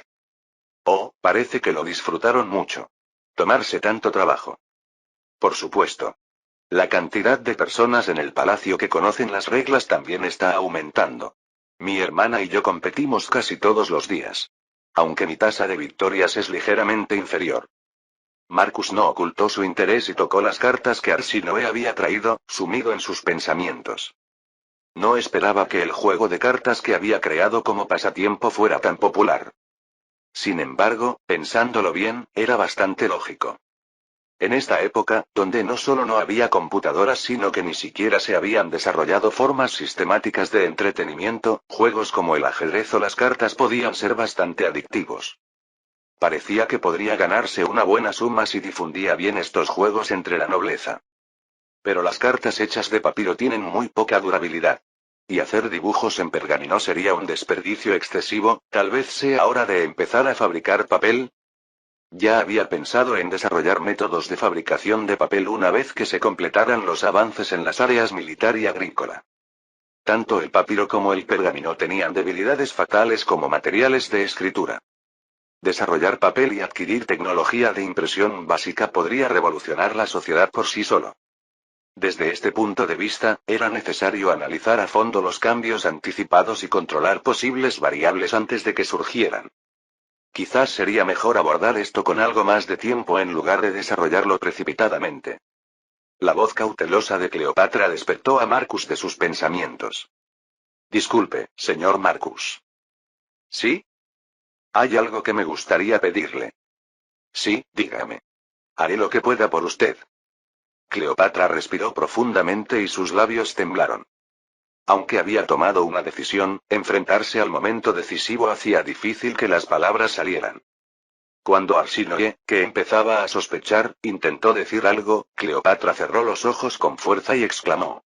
Oh, parece que lo disfrutaron mucho. Tomarse tanto trabajo. Por supuesto. La cantidad de personas en el palacio que conocen las reglas también está aumentando. Mi hermana y yo competimos casi todos los días. Aunque mi tasa de victorias es ligeramente inferior. Marcus no ocultó su interés y tocó las cartas que Arsinoe había traído, sumido en sus pensamientos. No esperaba que el juego de cartas que había creado como pasatiempo fuera tan popular. Sin embargo, pensándolo bien, era bastante lógico. En esta época, donde no solo no había computadoras sino que ni siquiera se habían desarrollado formas sistemáticas de entretenimiento, juegos como el ajedrez o las cartas podían ser bastante adictivos. Parecía que podría ganarse una buena suma si difundía bien estos juegos entre la nobleza. Pero las cartas hechas de papiro tienen muy poca durabilidad. Y hacer dibujos en pergamino sería un desperdicio excesivo, tal vez sea hora de empezar a fabricar papel. Ya había pensado en desarrollar métodos de fabricación de papel una vez que se completaran los avances en las áreas militar y agrícola. Tanto el papiro como el pergamino tenían debilidades fatales como materiales de escritura. Desarrollar papel y adquirir tecnología de impresión básica podría revolucionar la sociedad por sí solo. Desde este punto de vista, era necesario analizar a fondo los cambios anticipados y controlar posibles variables antes de que surgieran. Quizás sería mejor abordar esto con algo más de tiempo en lugar de desarrollarlo precipitadamente. La voz cautelosa de Cleopatra despertó a Marcus de sus pensamientos. Disculpe, señor Marcus. ¿Sí? Hay algo que me gustaría pedirle. Sí, dígame. Haré lo que pueda por usted. Cleopatra respiró profundamente y sus labios temblaron. Aunque había tomado una decisión, enfrentarse al momento decisivo hacía difícil que las palabras salieran. Cuando Arsinoe, que empezaba a sospechar, intentó decir algo, Cleopatra cerró los ojos con fuerza y exclamó.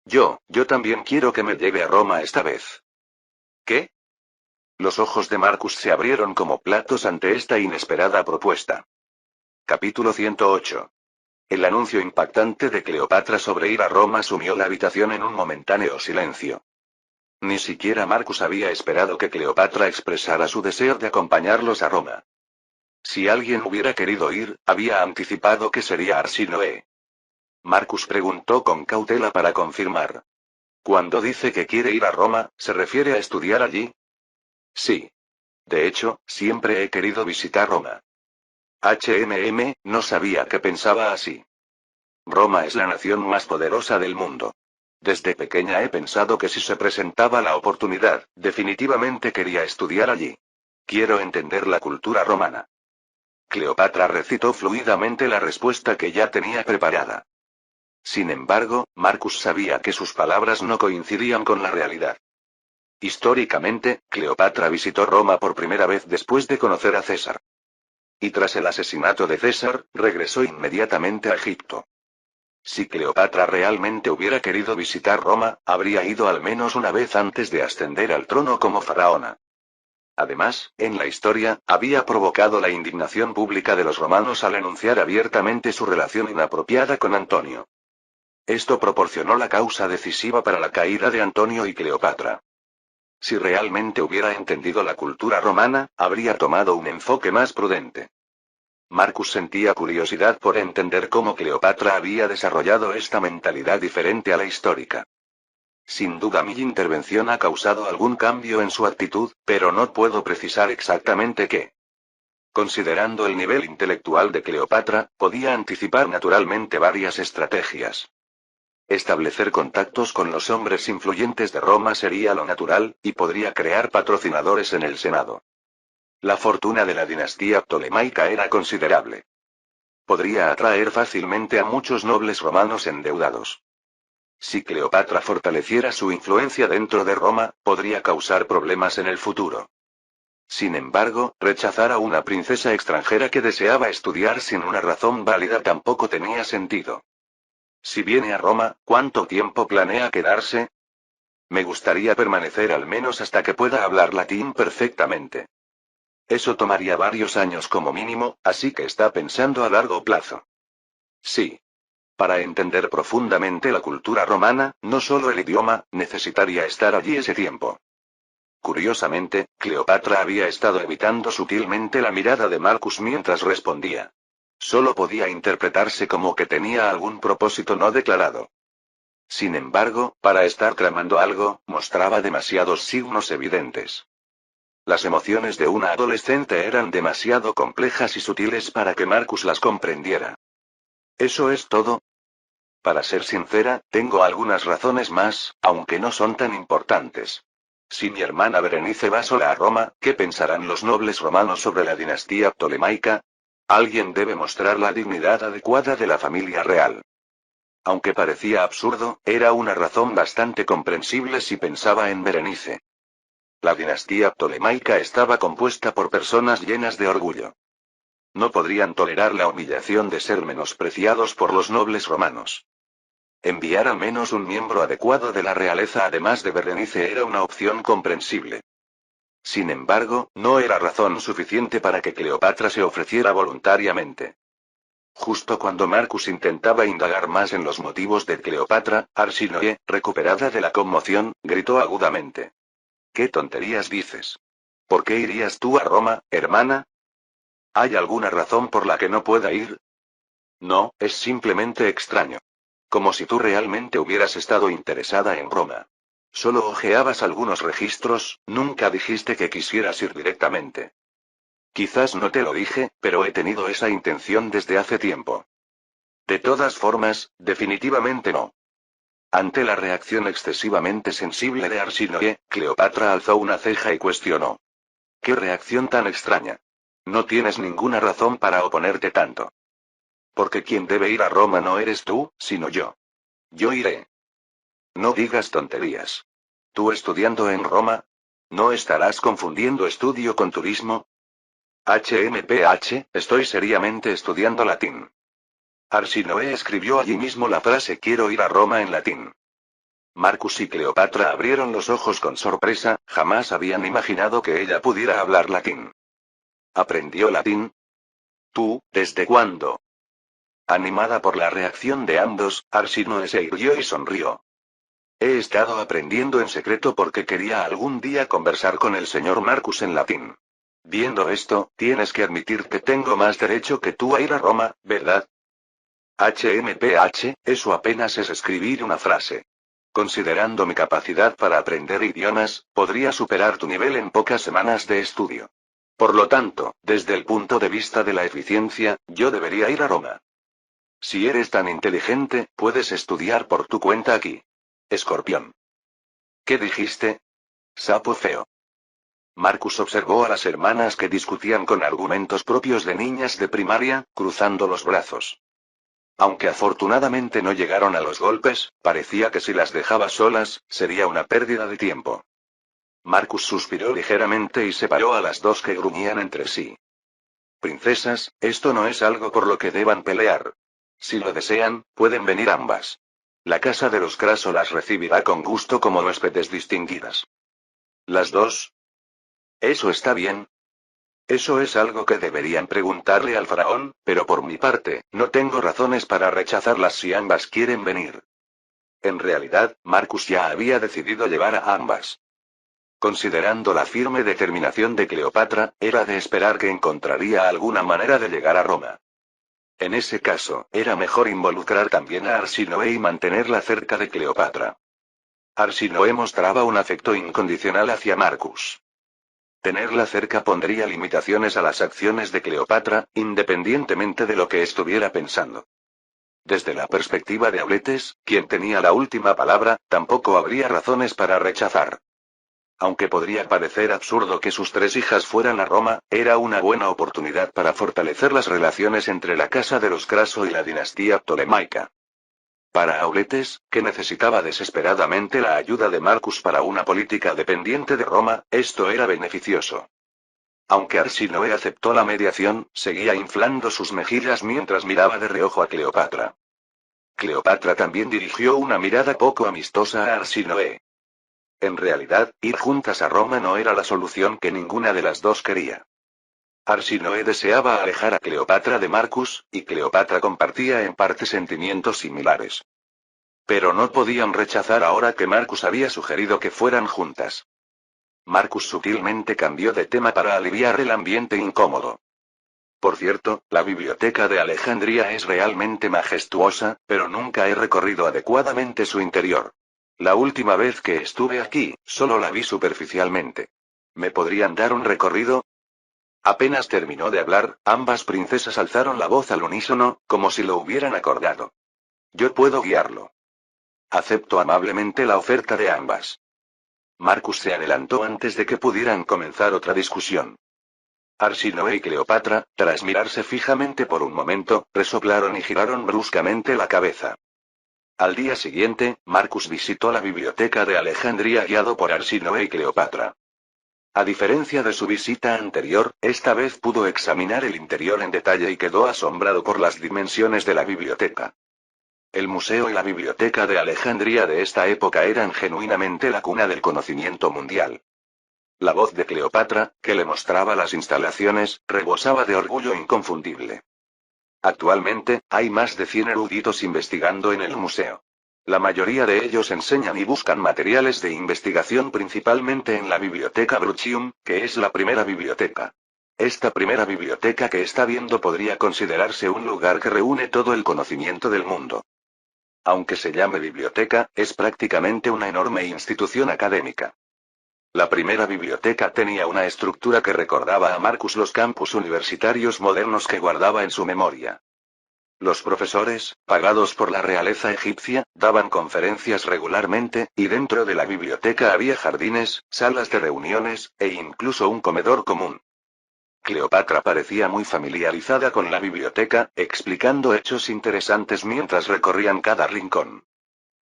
Yo también quiero que me lleve a Roma esta vez. ¿Qué? Los ojos de Marcus se abrieron como platos ante esta inesperada propuesta. Capítulo 108. El anuncio impactante de Cleopatra sobre ir a Roma sumió la habitación en un momentáneo silencio. Ni siquiera Marcus había esperado que Cleopatra expresara su deseo de acompañarlos a Roma. Si alguien hubiera querido ir, había anticipado que sería Arsinoe. Marcus preguntó con cautela para confirmar. Cuando dice que quiere ir a Roma, ¿se refiere a estudiar allí? Sí. De hecho, siempre he querido visitar Roma. No sabía que pensaba así. Roma es la nación más poderosa del mundo. Desde pequeña he pensado que si se presentaba la oportunidad, definitivamente quería estudiar allí. Quiero entender la cultura romana. Cleopatra recitó fluidamente la respuesta que ya tenía preparada. Sin embargo, Marcus sabía que sus palabras no coincidían con la realidad. Históricamente, Cleopatra visitó Roma por primera vez después de conocer a César. Y tras el asesinato de César, regresó inmediatamente a Egipto. Si Cleopatra realmente hubiera querido visitar Roma, habría ido al menos una vez antes de ascender al trono como faraona. Además, en la historia, había provocado la indignación pública de los romanos al enunciar abiertamente su relación inapropiada con Antonio. Esto proporcionó la causa decisiva para la caída de Antonio y Cleopatra. Si realmente hubiera entendido la cultura romana, habría tomado un enfoque más prudente. Marcus sentía curiosidad por entender cómo Cleopatra había desarrollado esta mentalidad diferente a la histórica. Sin duda mi intervención ha causado algún cambio en su actitud, pero no puedo precisar exactamente qué. Considerando el nivel intelectual de Cleopatra, podía anticipar naturalmente varias estrategias. Establecer contactos con los hombres influyentes de Roma sería lo natural, y podría crear patrocinadores en el Senado. La fortuna de la dinastía ptolemaica era considerable. Podría atraer fácilmente a muchos nobles romanos endeudados. Si Cleopatra fortaleciera su influencia dentro de Roma, podría causar problemas en el futuro. Sin embargo, rechazar a una princesa extranjera que deseaba estudiar sin una razón válida tampoco tenía sentido. Si viene a Roma, ¿cuánto tiempo planea quedarse? Me gustaría permanecer al menos hasta que pueda hablar latín perfectamente. Eso tomaría varios años como mínimo, así que está pensando a largo plazo. Sí. Para entender profundamente la cultura romana, no solo el idioma, necesitaría estar allí ese tiempo. Curiosamente, Cleopatra había estado evitando sutilmente la mirada de Marcus mientras respondía. Solo podía interpretarse como que tenía algún propósito no declarado. Sin embargo, para estar tramando algo, mostraba demasiados signos evidentes. Las emociones de una adolescente eran demasiado complejas y sutiles para que Marcus las comprendiera. ¿Eso es todo? Para ser sincera, tengo algunas razones más, aunque no son tan importantes. Si mi hermana Berenice va sola a Roma, ¿qué pensarán los nobles romanos sobre la dinastía ptolemaica? Alguien debe mostrar la dignidad adecuada de la familia real. Aunque parecía absurdo, era una razón bastante comprensible si pensaba en Berenice. La dinastía ptolemaica estaba compuesta por personas llenas de orgullo. No podrían tolerar la humillación de ser menospreciados por los nobles romanos. Enviar al menos un miembro adecuado de la realeza además de Berenice era una opción comprensible. Sin embargo, no era razón suficiente para que Cleopatra se ofreciera voluntariamente. Justo cuando Marcus intentaba indagar más en los motivos de Cleopatra, Arsinoe, recuperada de la conmoción, gritó agudamente. ¿Qué tonterías dices? ¿Por qué irías tú a Roma, hermana? ¿Hay alguna razón por la que no pueda ir? No, es simplemente extraño. Como si tú realmente hubieras estado interesada en Roma. Solo hojeabas algunos registros, nunca dijiste que quisieras ir directamente. Quizás no te lo dije, pero he tenido esa intención desde hace tiempo. De todas formas, definitivamente no. Ante la reacción excesivamente sensible de Arsinoe, Cleopatra alzó una ceja y cuestionó. ¿Qué reacción tan extraña? No tienes ninguna razón para oponerte tanto. Porque quien debe ir a Roma no eres tú, sino yo. Yo iré. No digas tonterías. ¿Tú estudiando en Roma? ¿No estarás confundiendo estudio con turismo? HMPH, estoy seriamente estudiando latín. Arsinoe escribió allí mismo la frase quiero ir a Roma en latín. Marcus y Cleopatra abrieron los ojos con sorpresa, jamás habían imaginado que ella pudiera hablar latín. ¿Aprendió latín? ¿Tú, desde cuándo? Animada por la reacción de ambos, Arsinoe se irguió y sonrió. He estado aprendiendo en secreto porque quería algún día conversar con el señor Marcus en latín. Viendo esto, tienes que admitir que tengo más derecho que tú a ir a Roma, ¿verdad? HMPH, eso apenas es escribir una frase. Considerando mi capacidad para aprender idiomas, podría superar tu nivel en pocas semanas de estudio. Por lo tanto, desde el punto de vista de la eficiencia, yo debería ir a Roma. Si eres tan inteligente, puedes estudiar por tu cuenta aquí. Escorpión. ¿Qué dijiste? Sapo feo. Marcus observó a las hermanas que discutían con argumentos propios de niñas de primaria, cruzando los brazos. Aunque afortunadamente no llegaron a los golpes, parecía que si las dejaba solas, sería una pérdida de tiempo. Marcus suspiró ligeramente y separó a las dos que gruñían entre sí. Princesas, esto no es algo por lo que deban pelear. Si lo desean, pueden venir ambas. La casa de los Craso las recibirá con gusto como huéspedes distinguidas. ¿Las dos? Eso está bien. Eso es algo que deberían preguntarle al faraón, pero por mi parte, no tengo razones para rechazarlas si ambas quieren venir. En realidad, Marcus ya había decidido llevar a ambas. Considerando la firme determinación de Cleopatra, era de esperar que encontraría alguna manera de llegar a Roma. En ese caso, era mejor involucrar también a Arsinoe y mantenerla cerca de Cleopatra. Arsinoe mostraba un afecto incondicional hacia Marcus. Tenerla cerca pondría limitaciones a las acciones de Cleopatra, independientemente de lo que estuviera pensando. Desde la perspectiva de Auletes, quien tenía la última palabra, tampoco habría razones para rechazar. Aunque podría parecer absurdo que sus tres hijas fueran a Roma, era una buena oportunidad para fortalecer las relaciones entre la casa de los Craso y la dinastía ptolemaica. Para Auletes, que necesitaba desesperadamente la ayuda de Marcus para una política dependiente de Roma, esto era beneficioso. Aunque Arsinoe aceptó la mediación, seguía inflando sus mejillas mientras miraba de reojo a Cleopatra. Cleopatra también dirigió una mirada poco amistosa a Arsinoe. En realidad, ir juntas a Roma no era la solución que ninguna de las dos quería. Arsinoe deseaba alejar a Cleopatra de Marcus, y Cleopatra compartía en parte sentimientos similares. Pero no podían rechazar ahora que Marcus había sugerido que fueran juntas. Marcus sutilmente cambió de tema para aliviar el ambiente incómodo. Por cierto, la biblioteca de Alejandría es realmente majestuosa, pero nunca he recorrido adecuadamente su interior. La última vez que estuve aquí, solo la vi superficialmente. ¿Me podrían dar un recorrido? Apenas terminó de hablar, ambas princesas alzaron la voz al unísono, como si lo hubieran acordado. Yo puedo guiarlo. Acepto amablemente la oferta de ambas. Marcus se adelantó antes de que pudieran comenzar otra discusión. Arsinoe y Cleopatra, tras mirarse fijamente por un momento, resoplaron y giraron bruscamente la cabeza. Al día siguiente, Marcus visitó la biblioteca de Alejandría guiado por Arsinoe y Cleopatra. A diferencia de su visita anterior, esta vez pudo examinar el interior en detalle y quedó asombrado por las dimensiones de la biblioteca. El museo y la biblioteca de Alejandría de esta época eran genuinamente la cuna del conocimiento mundial. La voz de Cleopatra, que le mostraba las instalaciones, rebosaba de orgullo inconfundible. Actualmente, hay más de 100 eruditos investigando en el museo. La mayoría de ellos enseñan y buscan materiales de investigación principalmente en la Biblioteca Bruchium, que es la primera biblioteca. Esta primera biblioteca que está viendo podría considerarse un lugar que reúne todo el conocimiento del mundo. Aunque se llame biblioteca, es prácticamente una enorme institución académica. La primera biblioteca tenía una estructura que recordaba a Marcus los campus universitarios modernos que guardaba en su memoria. Los profesores, pagados por la realeza egipcia, daban conferencias regularmente, y dentro de la biblioteca había jardines, salas de reuniones, e incluso un comedor común. Cleopatra parecía muy familiarizada con la biblioteca, explicando hechos interesantes mientras recorrían cada rincón.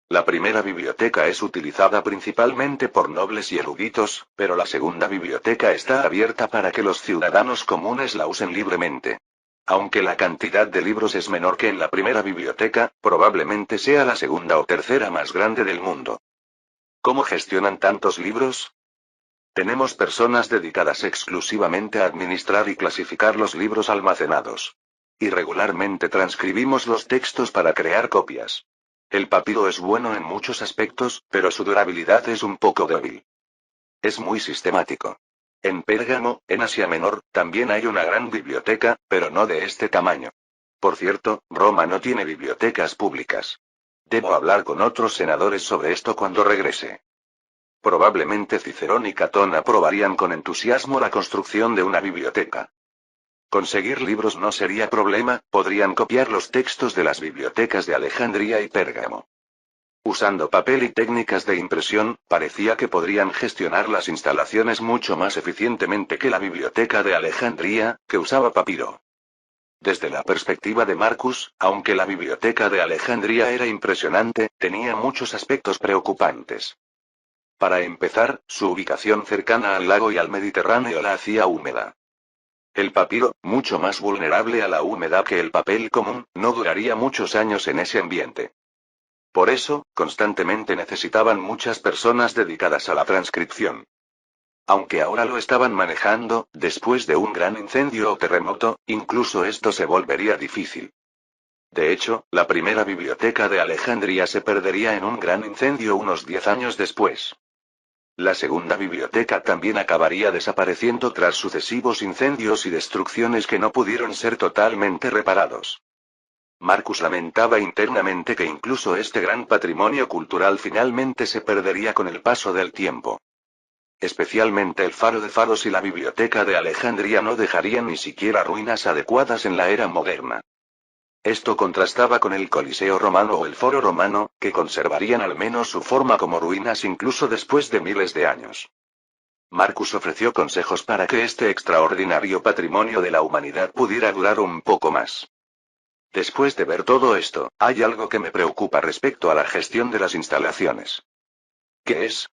La primera biblioteca es utilizada principalmente por nobles y eruditos, pero la segunda biblioteca está abierta para que los ciudadanos comunes la usen libremente. Aunque la cantidad de libros es menor que en la primera biblioteca, probablemente sea la segunda o tercera más grande del mundo. ¿Cómo gestionan tantos libros? Tenemos personas dedicadas exclusivamente a administrar y clasificar los libros almacenados. Y regularmente transcribimos los textos para crear copias. El papiro es bueno en muchos aspectos, pero su durabilidad es un poco débil. Es muy sistemático. En Pérgamo, en Asia Menor, también hay una gran biblioteca, pero no de este tamaño. Por cierto, Roma no tiene bibliotecas públicas. Debo hablar con otros senadores sobre esto cuando regrese. Probablemente Cicerón y Catón aprobarían con entusiasmo la construcción de una biblioteca. Conseguir libros no sería problema, podrían copiar los textos de las bibliotecas de Alejandría y Pérgamo. Usando papel y técnicas de impresión, parecía que podrían gestionar las instalaciones mucho más eficientemente que la biblioteca de Alejandría, que usaba papiro. Desde la perspectiva de Marcus, aunque la biblioteca de Alejandría era impresionante, tenía muchos aspectos preocupantes. Para empezar, su ubicación cercana al lago y al Mediterráneo la hacía húmeda. El papiro, mucho más vulnerable a la humedad que el papel común, no duraría muchos años en ese ambiente. Por eso, constantemente necesitaban muchas personas dedicadas a la transcripción. Aunque ahora lo estaban manejando, después de un gran incendio o terremoto, incluso esto se volvería difícil. De hecho, la primera biblioteca de Alejandría se perdería en un gran incendio unos 10 años después. La segunda biblioteca también acabaría desapareciendo tras sucesivos incendios y destrucciones que no pudieron ser totalmente reparados. Marcus lamentaba internamente que incluso este gran patrimonio cultural finalmente se perdería con el paso del tiempo. Especialmente el faro de faros y la biblioteca de Alejandría no dejarían ni siquiera ruinas adecuadas en la era moderna. Esto contrastaba con el Coliseo romano o el Foro romano, que conservarían al menos su forma como ruinas incluso después de miles de años. Marcus ofreció consejos para que este extraordinario patrimonio de la humanidad pudiera durar un poco más. Después de ver todo esto, hay algo que me preocupa respecto a la gestión de las instalaciones. ¿Qué es?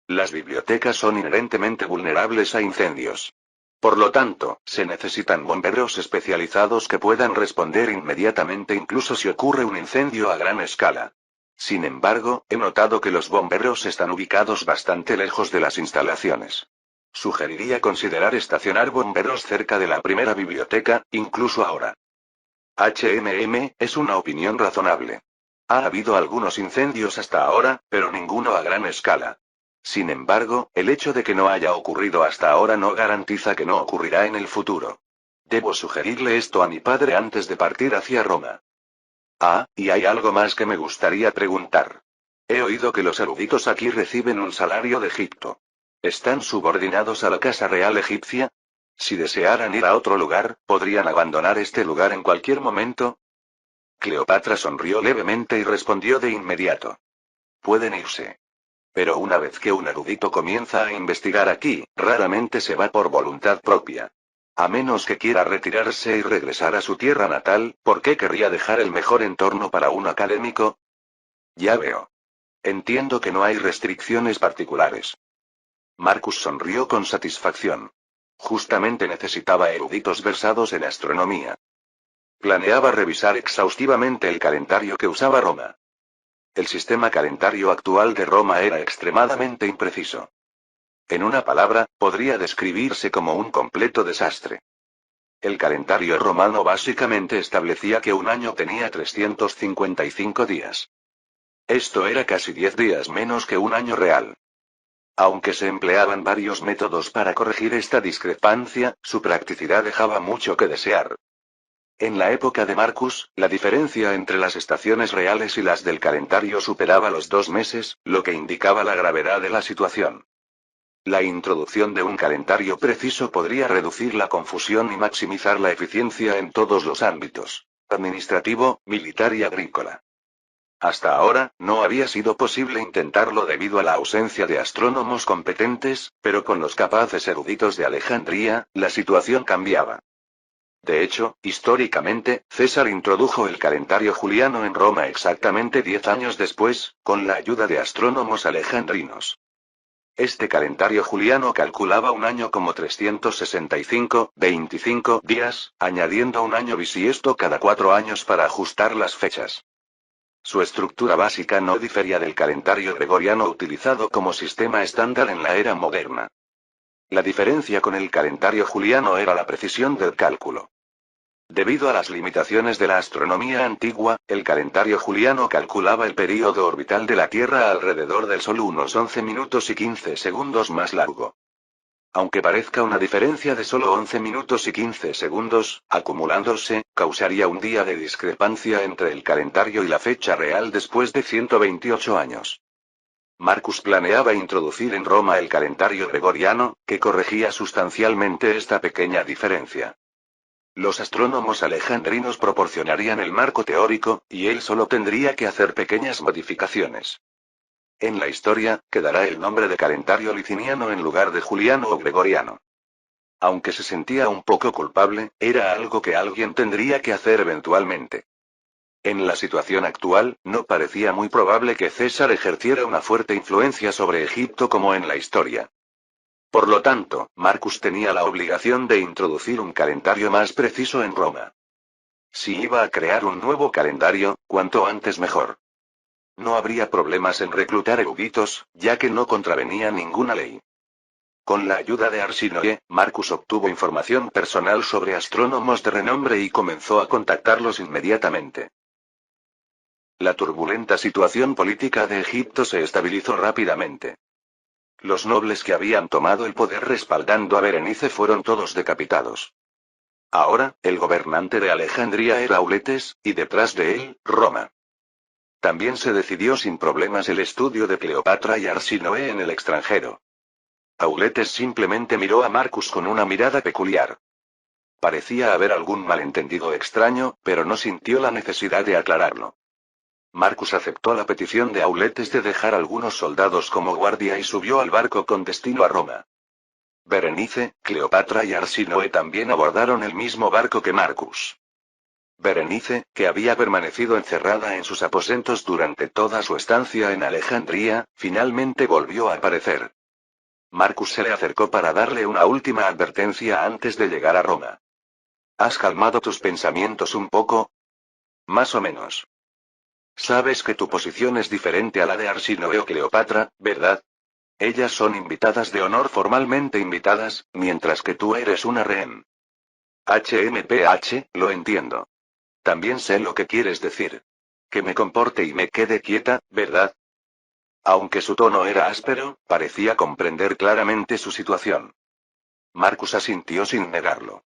Las bibliotecas son inherentemente vulnerables a incendios. Por lo tanto, se necesitan bomberos especializados que puedan responder inmediatamente incluso si ocurre un incendio a gran escala. Sin embargo, he notado que los bomberos están ubicados bastante lejos de las instalaciones. Sugeriría considerar estacionar bomberos cerca de la primera biblioteca, incluso ahora. Es una opinión razonable. Ha habido algunos incendios hasta ahora, pero ninguno a gran escala. Sin embargo, el hecho de que no haya ocurrido hasta ahora no garantiza que no ocurrirá en el futuro. Debo sugerirle esto a mi padre antes de partir hacia Roma. Y hay algo más que me gustaría preguntar. He oído que los eruditos aquí reciben un salario de Egipto. ¿Están subordinados a la Casa Real egipcia? Si desearan ir a otro lugar, ¿podrían abandonar este lugar en cualquier momento? Cleopatra sonrió levemente y respondió de inmediato. Pueden irse. Pero una vez que un erudito comienza a investigar aquí, raramente se va por voluntad propia. A menos que quiera retirarse y regresar a su tierra natal, ¿por qué querría dejar el mejor entorno para un académico? Ya veo. Entiendo que no hay restricciones particulares. Marcus sonrió con satisfacción. Justamente necesitaba eruditos versados en astronomía. Planeaba revisar exhaustivamente el calendario que usaba Roma. El sistema calendario actual de Roma era extremadamente impreciso. En una palabra, podría describirse como un completo desastre. El calendario romano básicamente establecía que un año tenía 355 días. Esto era casi 10 días menos que un año real. Aunque se empleaban varios métodos para corregir esta discrepancia, su practicidad dejaba mucho que desear. En la época de Marcus, la diferencia entre las estaciones reales y las del calendario superaba los 2 meses, lo que indicaba la gravedad de la situación. La introducción de un calendario preciso podría reducir la confusión y maximizar la eficiencia en todos los ámbitos: administrativo, militar y agrícola. Hasta ahora, no había sido posible intentarlo debido a la ausencia de astrónomos competentes, pero con los capaces eruditos de Alejandría, la situación cambiaba. De hecho, históricamente, César introdujo el calendario juliano en Roma exactamente 10 años después, con la ayuda de astrónomos alejandrinos. Este calendario juliano calculaba un año como 365, 25 días, añadiendo un año bisiesto cada 4 años para ajustar las fechas. Su estructura básica no difería del calendario gregoriano utilizado como sistema estándar en la era moderna. La diferencia con el calendario juliano era la precisión del cálculo. Debido a las limitaciones de la astronomía antigua, el calendario juliano calculaba el período orbital de la Tierra alrededor del Sol unos 11 minutos y 15 segundos más largo. Aunque parezca una diferencia de solo 11 minutos y 15 segundos, acumulándose, causaría un día de discrepancia entre el calendario y la fecha real después de 128 años. Marcus planeaba introducir en Roma el calendario gregoriano, que corregía sustancialmente esta pequeña diferencia. Los astrónomos alejandrinos proporcionarían el marco teórico, y él solo tendría que hacer pequeñas modificaciones. En la historia, quedará el nombre de calendario liciniano en lugar de juliano o gregoriano. Aunque se sentía un poco culpable, era algo que alguien tendría que hacer eventualmente. En la situación actual, no parecía muy probable que César ejerciera una fuerte influencia sobre Egipto como en la historia. Por lo tanto, Marcus tenía la obligación de introducir un calendario más preciso en Roma. Si iba a crear un nuevo calendario, cuanto antes mejor. No habría problemas en reclutar eruditos, ya que no contravenía ninguna ley. Con la ayuda de Arsinoe, Marcus obtuvo información personal sobre astrónomos de renombre y comenzó a contactarlos inmediatamente. La turbulenta situación política de Egipto se estabilizó rápidamente. Los nobles que habían tomado el poder respaldando a Berenice fueron todos decapitados. Ahora, el gobernante de Alejandría era Auletes, y detrás de él, Roma. También se decidió sin problemas el estudio de Cleopatra y Arsinoe en el extranjero. Auletes simplemente miró a Marcus con una mirada peculiar. Parecía haber algún malentendido extraño, pero no sintió la necesidad de aclararlo. Marcus aceptó la petición de Auletes de dejar algunos soldados como guardia y subió al barco con destino a Roma. Berenice, Cleopatra y Arsinoe también abordaron el mismo barco que Marcus. Berenice, que había permanecido encerrada en sus aposentos durante toda su estancia en Alejandría, finalmente volvió a aparecer. Marcus se le acercó para darle una última advertencia antes de llegar a Roma. ¿Has calmado tus pensamientos un poco? Más o menos. Sabes que tu posición es diferente a la de Arsinoe o Cleopatra, ¿verdad? Ellas son invitadas de honor formalmente invitadas, mientras que tú eres una rehén. Lo entiendo. También sé lo que quieres decir. Que me comporte y me quede quieta, ¿verdad? Aunque su tono era áspero, parecía comprender claramente su situación. Marcus asintió sin negarlo.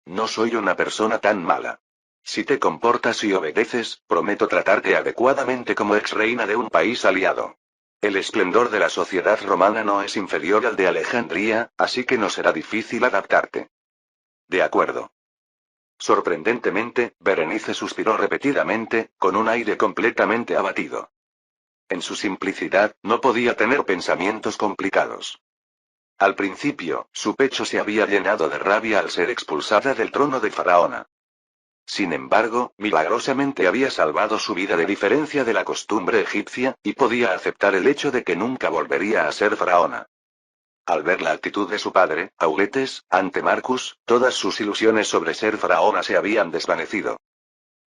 No soy una persona tan mala. Si te comportas y obedeces, prometo tratarte adecuadamente como ex reina de un país aliado. El esplendor de la sociedad romana no es inferior al de Alejandría, así que no será difícil adaptarte. De acuerdo. Sorprendentemente, Berenice suspiró repetidamente, con un aire completamente abatido. En su simplicidad, no podía tener pensamientos complicados. Al principio, su pecho se había llenado de rabia al ser expulsada del trono de Faraona. Sin embargo, milagrosamente había salvado su vida de diferencia de la costumbre egipcia, y podía aceptar el hecho de que nunca volvería a ser faraona. Al ver la actitud de su padre, Auletes, ante Marcus, todas sus ilusiones sobre ser faraona se habían desvanecido.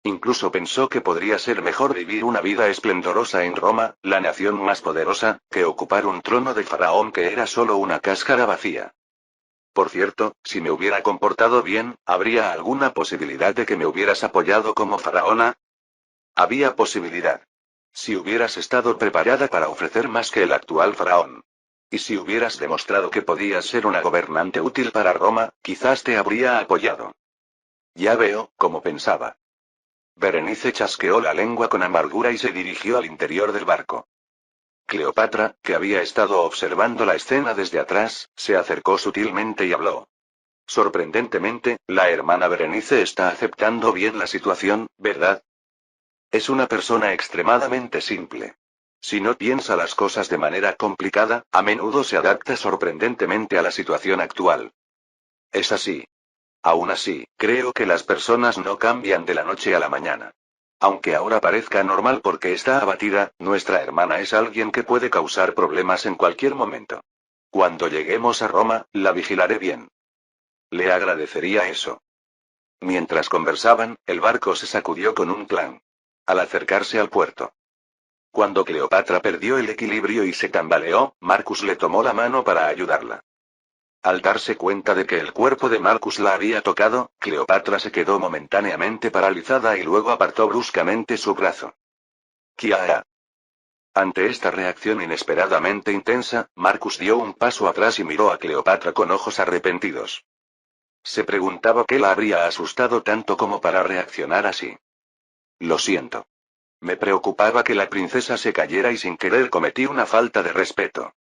Incluso pensó que podría ser mejor vivir una vida esplendorosa en Roma, la nación más poderosa, que ocupar un trono de faraón que era solo una cáscara vacía. Por cierto, si me hubiera comportado bien, ¿habría alguna posibilidad de que me hubieras apoyado como faraona? Había posibilidad. Si hubieras estado preparada para ofrecer más que el actual faraón. Y si hubieras demostrado que podías ser una gobernante útil para Roma, quizás te habría apoyado. Ya veo, como pensaba. Berenice chasqueó la lengua con amargura y se dirigió al interior del barco. Cleopatra, que había estado observando la escena desde atrás, se acercó sutilmente y habló. Sorprendentemente, la hermana Berenice está aceptando bien la situación, ¿verdad? Es una persona extremadamente simple. Si no piensa las cosas de manera complicada, a menudo se adapta sorprendentemente a la situación actual. Es así. Aún así, creo que las personas no cambian de la noche a la mañana. Aunque ahora parezca normal porque está abatida, nuestra hermana es alguien que puede causar problemas en cualquier momento. Cuando lleguemos a Roma, la vigilaré bien. Le agradecería eso. Mientras conversaban, el barco se sacudió con un clan. Al acercarse al puerto. Cuando Cleopatra perdió el equilibrio y se tambaleó, Marcus le tomó la mano para ayudarla. Al darse cuenta de que el cuerpo de Marcus la había tocado, Cleopatra se quedó momentáneamente paralizada y luego apartó bruscamente su brazo. Kiara. Ante esta reacción inesperadamente intensa, Marcus dio un paso atrás y miró a Cleopatra con ojos arrepentidos. Se preguntaba qué la habría asustado tanto como para reaccionar así. Lo siento. Me preocupaba que la princesa se cayera y sin querer cometí una falta de respeto.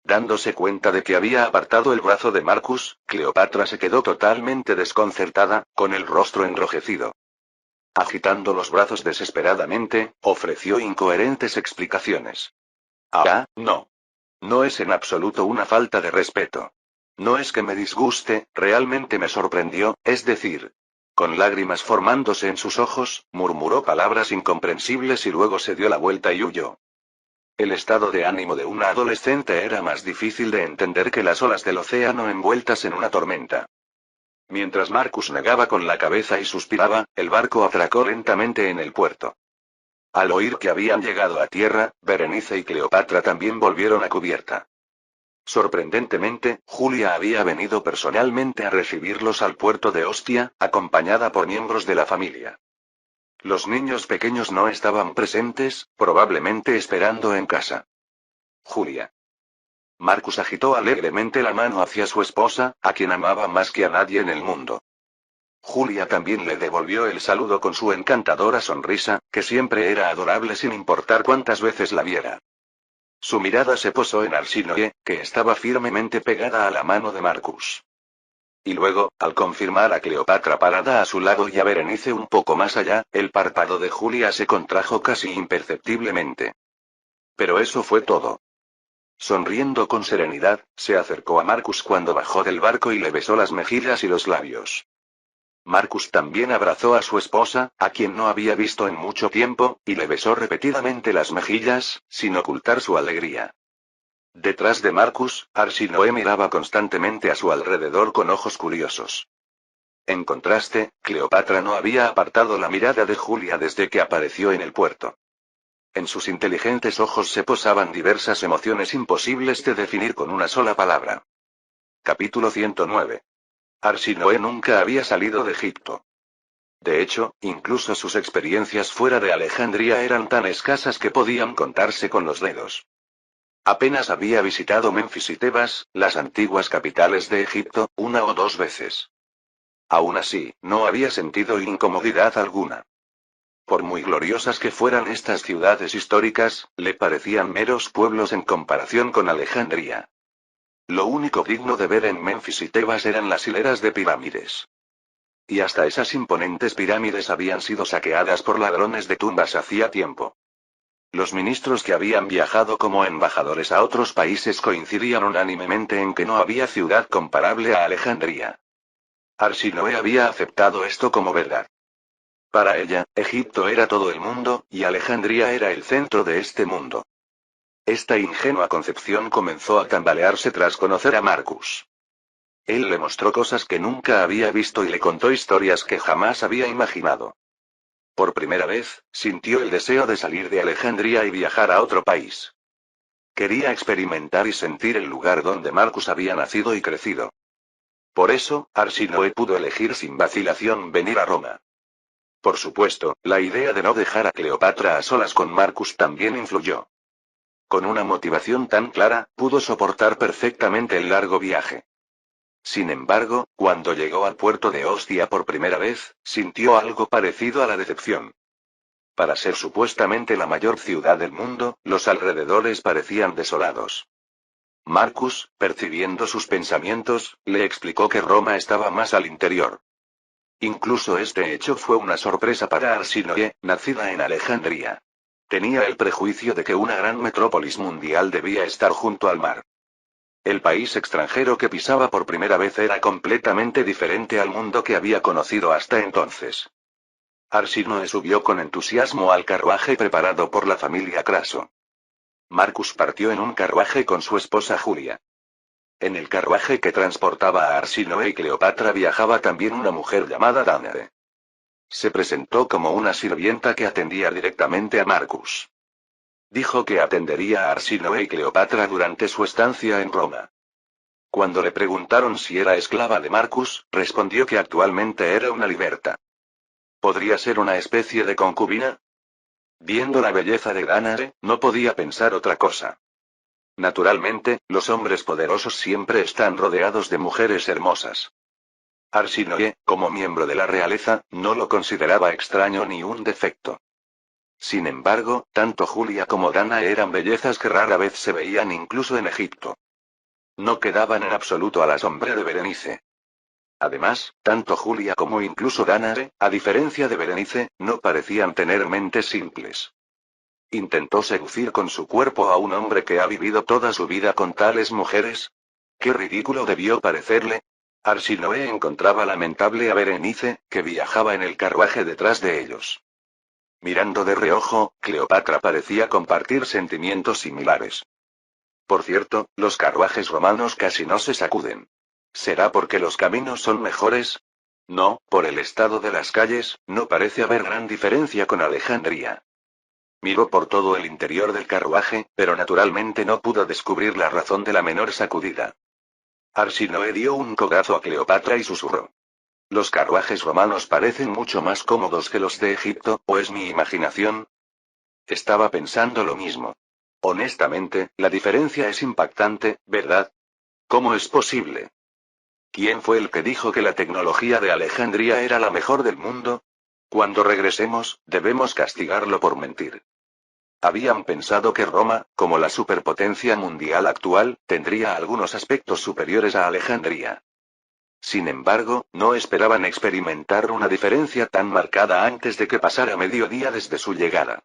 Dándose cuenta de que había apartado el brazo de Marcus, Cleopatra se quedó totalmente desconcertada, con el rostro enrojecido. Agitando los brazos desesperadamente, ofreció incoherentes explicaciones. Ah, no. No es en absoluto una falta de respeto. No es que me disguste, realmente me sorprendió, es decir. Con lágrimas formándose en sus ojos, murmuró palabras incomprensibles y luego se dio la vuelta y huyó. El estado de ánimo de una adolescente era más difícil de entender que las olas del océano envueltas en una tormenta. Mientras Marcus negaba con la cabeza y suspiraba, el barco atracó lentamente en el puerto. Al oír que habían llegado a tierra, Berenice y Cleopatra también volvieron a cubierta. Sorprendentemente, Julia había venido personalmente a recibirlos al puerto de Ostia, acompañada por miembros de la familia. Los niños pequeños no estaban presentes, probablemente esperando en casa. Julia. Marcus agitó alegremente la mano hacia su esposa, a quien amaba más que a nadie en el mundo. Julia también le devolvió el saludo con su encantadora sonrisa, que siempre era adorable sin importar cuántas veces la viera. Su mirada se posó en Arsinoe, que estaba firmemente pegada a la mano de Marcus. Y luego, al confirmar a Cleopatra parada a su lado y a Berenice un poco más allá, el párpado de Julia se contrajo casi imperceptiblemente. Pero eso fue todo. Sonriendo con serenidad, se acercó a Marcus cuando bajó del barco y le besó las mejillas y los labios. Marcus también abrazó a su esposa, a quien no había visto en mucho tiempo, y le besó repetidamente las mejillas, sin ocultar su alegría. Detrás de Marcus, Arsinoe miraba constantemente a su alrededor con ojos curiosos. En contraste, Cleopatra no había apartado la mirada de Julia desde que apareció en el puerto. En sus inteligentes ojos se posaban diversas emociones imposibles de definir con una sola palabra. Capítulo 109. Arsinoe nunca había salido de Egipto. De hecho, incluso sus experiencias fuera de Alejandría eran tan escasas que podían contarse con los dedos. Apenas había visitado Menfis y Tebas, las antiguas capitales de Egipto, una o dos veces. Aún así, no había sentido incomodidad alguna. Por muy gloriosas que fueran estas ciudades históricas, le parecían meros pueblos en comparación con Alejandría. Lo único digno de ver en Menfis y Tebas eran las hileras de pirámides. Y hasta esas imponentes pirámides habían sido saqueadas por ladrones de tumbas hacía tiempo. Los ministros que habían viajado como embajadores a otros países coincidían unánimemente en que no había ciudad comparable a Alejandría. Arsinoe había aceptado esto como verdad. Para ella, Egipto era todo el mundo, y Alejandría era el centro de este mundo. Esta ingenua concepción comenzó a tambalearse tras conocer a Marcus. Él le mostró cosas que nunca había visto y le contó historias que jamás había imaginado. Por primera vez, sintió el deseo de salir de Alejandría y viajar a otro país. Quería experimentar y sentir el lugar donde Marcus había nacido y crecido. Por eso, Arsinoe pudo elegir sin vacilación venir a Roma. Por supuesto, la idea de no dejar a Cleopatra a solas con Marcus también influyó. Con una motivación tan clara, pudo soportar perfectamente el largo viaje. Sin embargo, cuando llegó al puerto de Ostia por primera vez, sintió algo parecido a la decepción. Para ser supuestamente la mayor ciudad del mundo, los alrededores parecían desolados. Marcus, percibiendo sus pensamientos, le explicó que Roma estaba más al interior. Incluso este hecho fue una sorpresa para Arsinoe, nacida en Alejandría. Tenía el prejuicio de que una gran metrópolis mundial debía estar junto al mar. El país extranjero que pisaba por primera vez era completamente diferente al mundo que había conocido hasta entonces. Arsinoe subió con entusiasmo al carruaje preparado por la familia Craso. Marcus partió en un carruaje con su esposa Julia. En el carruaje que transportaba a Arsinoe y Cleopatra viajaba también una mujer llamada Danae. Se presentó como una sirvienta que atendía directamente a Marcus. Dijo que atendería a Arsinoe y Cleopatra durante su estancia en Roma. Cuando le preguntaron si era esclava de Marcus, respondió que actualmente era una liberta. ¿Podría ser una especie de concubina? Viendo la belleza de Danae, no podía pensar otra cosa. Naturalmente, los hombres poderosos siempre están rodeados de mujeres hermosas. Arsinoe, como miembro de la realeza, no lo consideraba extraño ni un defecto. Sin embargo, tanto Julia como Danae eran bellezas que rara vez se veían incluso en Egipto. No quedaban en absoluto a la sombra de Berenice. Además, tanto Julia como incluso Danae, a diferencia de Berenice, no parecían tener mentes simples. ¿Intentó seducir con su cuerpo a un hombre que ha vivido toda su vida con tales mujeres? ¡Qué ridículo debió parecerle! Arsinoe encontraba lamentable a Berenice, que viajaba en el carruaje detrás de ellos. Mirando de reojo, Cleopatra parecía compartir sentimientos similares. Por cierto, los carruajes romanos casi no se sacuden. ¿Será porque los caminos son mejores? No, por el estado de las calles, no parece haber gran diferencia con Alejandría. Miró por todo el interior del carruaje, pero naturalmente no pudo descubrir la razón de la menor sacudida. Arsinoe dio un codazo a Cleopatra y susurró. Los carruajes romanos parecen mucho más cómodos que los de Egipto, ¿o es mi imaginación? Estaba pensando lo mismo. Honestamente, la diferencia es impactante, ¿verdad? ¿Cómo es posible? ¿Quién fue el que dijo que la tecnología de Alejandría era la mejor del mundo? Cuando regresemos, debemos castigarlo por mentir. Habían pensado que Roma, como la superpotencia mundial actual, tendría algunos aspectos superiores a Alejandría. Sin embargo, no esperaban experimentar una diferencia tan marcada antes de que pasara mediodía desde su llegada.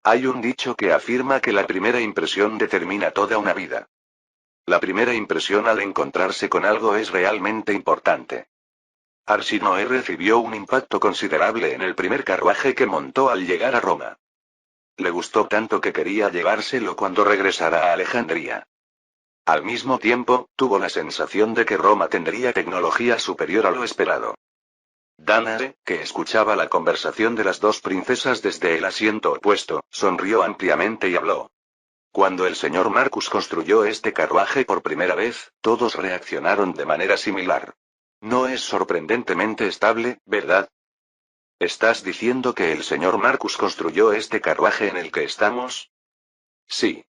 Hay un dicho que afirma que la primera impresión determina toda una vida. La primera impresión al encontrarse con algo es realmente importante. Arsinoe recibió un impacto considerable en el primer carruaje que montó al llegar a Roma. Le gustó tanto que quería llevárselo cuando regresara a Alejandría. Al mismo tiempo, tuvo la sensación de que Roma tendría tecnología superior a lo esperado. Danae, que escuchaba la conversación de las dos princesas desde el asiento opuesto, sonrió ampliamente y habló. Cuando el señor Marcus construyó este carruaje por primera vez, todos reaccionaron de manera similar. No es sorprendentemente estable, ¿verdad? ¿Estás diciendo que el señor Marcus construyó este carruaje en el que estamos? Sí.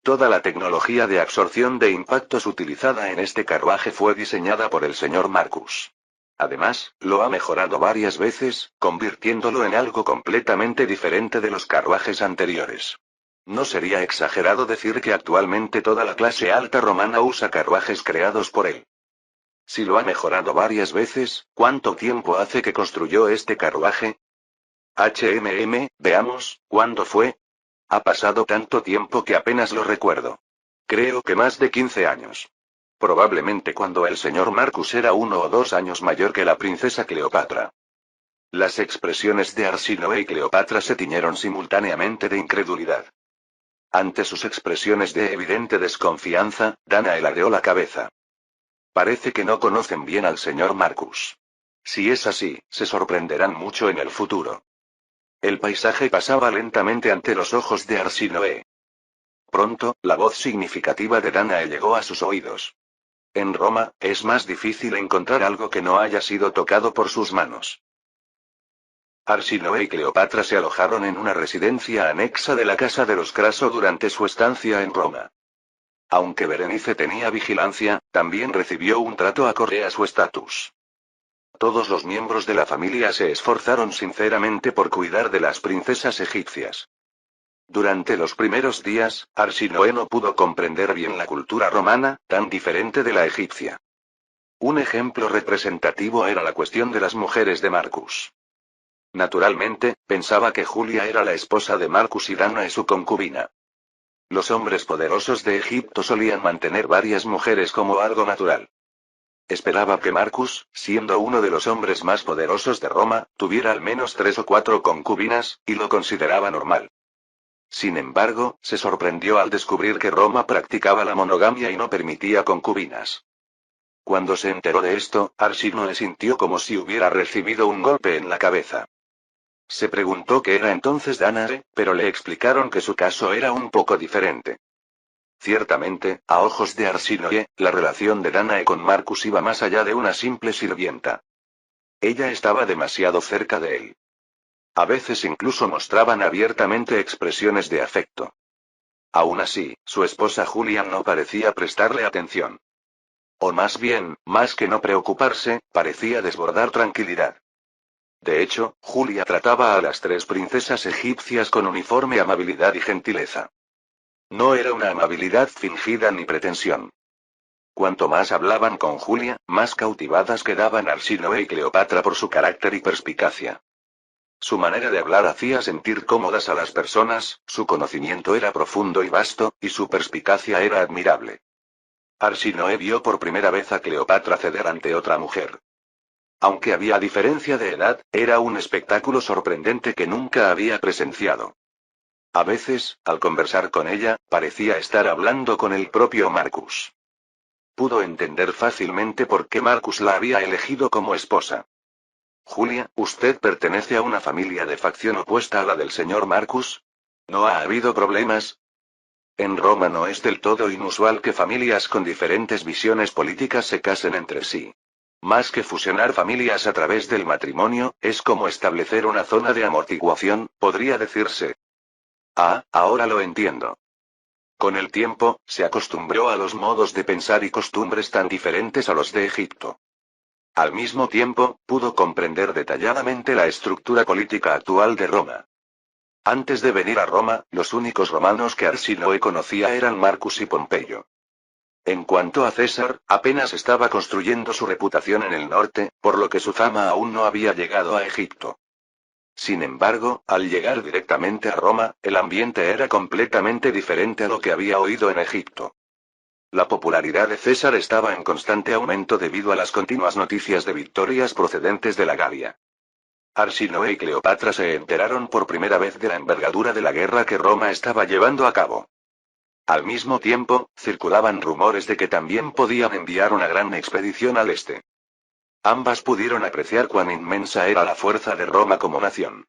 Toda la tecnología de absorción de impactos utilizada en este carruaje fue diseñada por el señor Marcus. Además, lo ha mejorado varias veces, convirtiéndolo en algo completamente diferente de los carruajes anteriores. No sería exagerado decir que actualmente toda la clase alta romana usa carruajes creados por él. Si lo ha mejorado varias veces, ¿cuánto tiempo hace que construyó este carruaje? Veamos, ¿cuándo fue? Ha pasado tanto tiempo que apenas lo recuerdo. Creo que más de 15 años. Probablemente cuando el señor Marcus era 1 o 2 años mayor que la princesa Cleopatra. Las expresiones de Arsinoe y Cleopatra se tiñeron simultáneamente de incredulidad. Ante sus expresiones de evidente desconfianza, Danae ladeó la cabeza. Parece que no conocen bien al señor Marcus. Si es así, se sorprenderán mucho en el futuro. El paisaje pasaba lentamente ante los ojos de Arsinoe. Pronto, la voz significativa de Danae llegó a sus oídos. En Roma, es más difícil encontrar algo que no haya sido tocado por sus manos. Arsinoe y Cleopatra se alojaron en una residencia anexa de la casa de los Craso durante su estancia en Roma. Aunque Berenice tenía vigilancia, también recibió un trato acorde a su estatus. Todos los miembros de la familia se esforzaron sinceramente por cuidar de las princesas egipcias. Durante los primeros días, Arsinoe no pudo comprender bien la cultura romana, tan diferente de la egipcia. Un ejemplo representativo era la cuestión de las mujeres de Marcus. Naturalmente, pensaba que Julia era la esposa de Marcus y Danae su concubina. Los hombres poderosos de Egipto solían mantener varias mujeres como algo natural. Esperaba que Marcus, siendo uno de los hombres más poderosos de Roma, tuviera al menos 3 o 4 concubinas, y lo consideraba normal. Sin embargo, se sorprendió al descubrir que Roma practicaba la monogamia y no permitía concubinas. Cuando se enteró de esto, Arsinoe sintió como si hubiera recibido un golpe en la cabeza. Se preguntó qué era entonces Danae, pero le explicaron que su caso era un poco diferente. Ciertamente, a ojos de Arsinoe, la relación de Danae con Marcus iba más allá de una simple sirvienta. Ella estaba demasiado cerca de él. A veces incluso mostraban abiertamente expresiones de afecto. Aún así, su esposa Julia no parecía prestarle atención. O más bien, más que no preocuparse, parecía desbordar tranquilidad. De hecho, Julia trataba a las 3 princesas egipcias con uniforme amabilidad y gentileza. No era una amabilidad fingida ni pretensión. Cuanto más hablaban con Julia, más cautivadas quedaban Arsinoe y Cleopatra por su carácter y perspicacia. Su manera de hablar hacía sentir cómodas a las personas, su conocimiento era profundo y vasto, y su perspicacia era admirable. Arsinoe vio por primera vez a Cleopatra ceder ante otra mujer. Aunque había diferencia de edad, era un espectáculo sorprendente que nunca había presenciado. A veces, al conversar con ella, parecía estar hablando con el propio Marcus. Pudo entender fácilmente por qué Marcus la había elegido como esposa. Julia, ¿usted pertenece a una familia de facción opuesta a la del señor Marcus? ¿No ha habido problemas? En Roma no es del todo inusual que familias con diferentes visiones políticas se casen entre sí. Más que fusionar familias a través del matrimonio, es como establecer una zona de amortiguación, podría decirse. Ah, ahora lo entiendo. Con el tiempo, se acostumbró a los modos de pensar y costumbres tan diferentes a los de Egipto. Al mismo tiempo, pudo comprender detalladamente la estructura política actual de Roma. Antes de venir a Roma, los únicos romanos que Arsinoe conocía eran Marcus y Pompeyo. En cuanto a César, apenas estaba construyendo su reputación en el norte, por lo que su fama aún no había llegado a Egipto. Sin embargo, al llegar directamente a Roma, el ambiente era completamente diferente a lo que había oído en Egipto. La popularidad de César estaba en constante aumento debido a las continuas noticias de victorias procedentes de la Galia. Arsinoe y Cleopatra se enteraron por primera vez de la envergadura de la guerra que Roma estaba llevando a cabo. Al mismo tiempo, circulaban rumores de que también podían enviar una gran expedición al este. Ambas pudieron apreciar cuán inmensa era la fuerza de Roma como nación.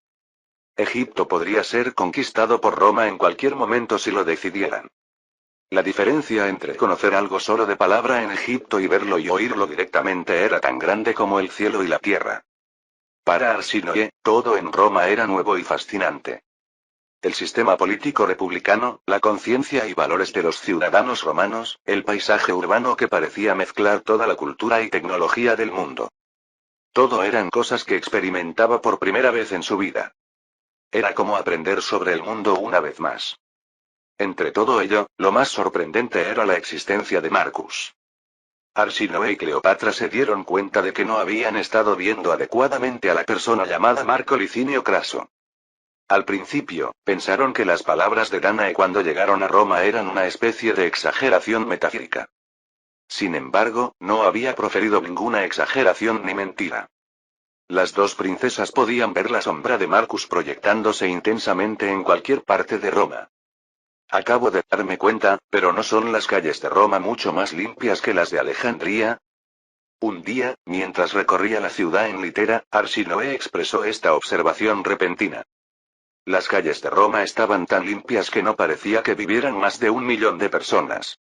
Egipto podría ser conquistado por Roma en cualquier momento si lo decidieran. La diferencia entre conocer algo solo de palabra en Egipto y verlo y oírlo directamente era tan grande como el cielo y la tierra. Para Arsinoe, todo en Roma era nuevo y fascinante. El sistema político republicano, la conciencia y valores de los ciudadanos romanos, el paisaje urbano que parecía mezclar toda la cultura y tecnología del mundo. Todo eran cosas que experimentaba por primera vez en su vida. Era como aprender sobre el mundo una vez más. Entre todo ello, lo más sorprendente era la existencia de Marcus. Arsinoe y Cleopatra se dieron cuenta de que no habían estado viendo adecuadamente a la persona llamada Marco Licinio Craso. Al principio, pensaron que las palabras de Danae cuando llegaron a Roma eran una especie de exageración metafísica. Sin embargo, no había proferido ninguna exageración ni mentira. Las 2 princesas podían ver la sombra de Marcus proyectándose intensamente en cualquier parte de Roma. Acabo de darme cuenta, pero ¿no son las calles de Roma mucho más limpias que las de Alejandría? Un día, mientras recorría la ciudad en litera, Arsinoe expresó esta observación repentina. Las calles de Roma estaban tan limpias que no parecía que vivieran más de 1 millón de personas.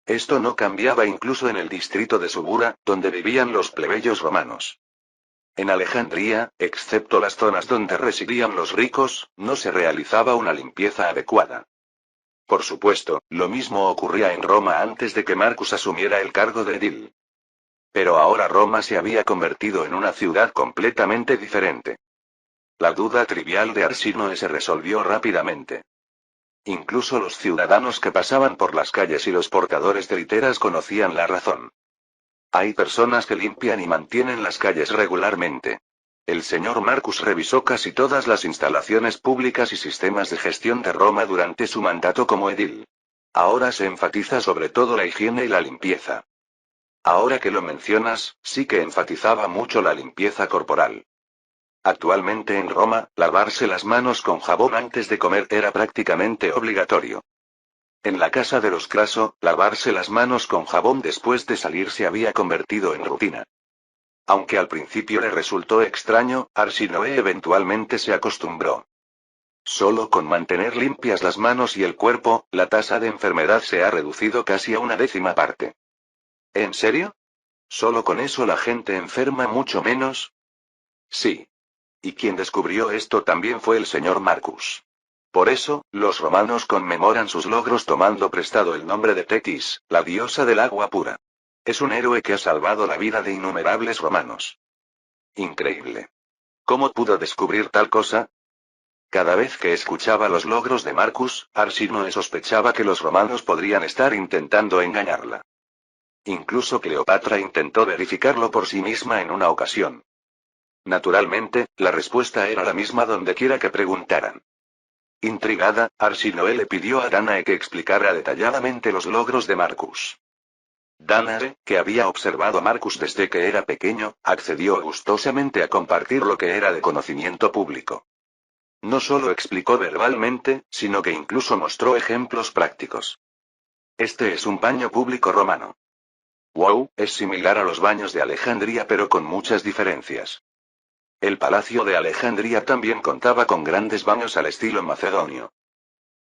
Esto no cambiaba incluso en el distrito de Subura, donde vivían los plebeyos romanos. En Alejandría, excepto las zonas donde residían los ricos, no se realizaba una limpieza adecuada. Por supuesto, lo mismo ocurría en Roma antes de que Marcus asumiera el cargo de edil. Pero ahora Roma se había convertido en una ciudad completamente diferente. La duda trivial de Arsinoe se resolvió rápidamente. Incluso los ciudadanos que pasaban por las calles y los portadores de literas conocían la razón. Hay personas que limpian y mantienen las calles regularmente. El señor Marcus revisó casi todas las instalaciones públicas y sistemas de gestión de Roma durante su mandato como edil. Ahora se enfatiza sobre todo la higiene y la limpieza. Ahora que lo mencionas, sí que enfatizaba mucho la limpieza corporal. Actualmente en Roma, lavarse las manos con jabón antes de comer era prácticamente obligatorio. En la casa de los Craso, lavarse las manos con jabón después de salir se había convertido en rutina. Aunque al principio le resultó extraño, Arsinoe eventualmente se acostumbró. Solo con mantener limpias las manos y el cuerpo, la tasa de enfermedad se ha reducido casi a una décima parte. ¿En serio? ¿Solo con eso la gente enferma mucho menos? Sí. Y quien descubrió esto también fue el señor Marcus. Por eso, los romanos conmemoran sus logros tomando prestado el nombre de Tetis, la diosa del agua pura. Es un héroe que ha salvado la vida de innumerables romanos. Increíble. ¿Cómo pudo descubrir tal cosa? Cada vez que escuchaba los logros de Marcus, Arsinoe sospechaba que los romanos podrían estar intentando engañarla. Incluso Cleopatra intentó verificarlo por sí misma en una ocasión. Naturalmente, la respuesta era la misma donde quiera que preguntaran. Intrigada, Arsinoe le pidió a Danae que explicara detalladamente los logros de Marcus. Danae, que había observado a Marcus desde que era pequeño, accedió gustosamente a compartir lo que era de conocimiento público. No solo explicó verbalmente, sino que incluso mostró ejemplos prácticos. Este es un baño público romano. Wow, es similar a los baños de Alejandría pero con muchas diferencias. El palacio de Alejandría también contaba con grandes baños al estilo macedonio.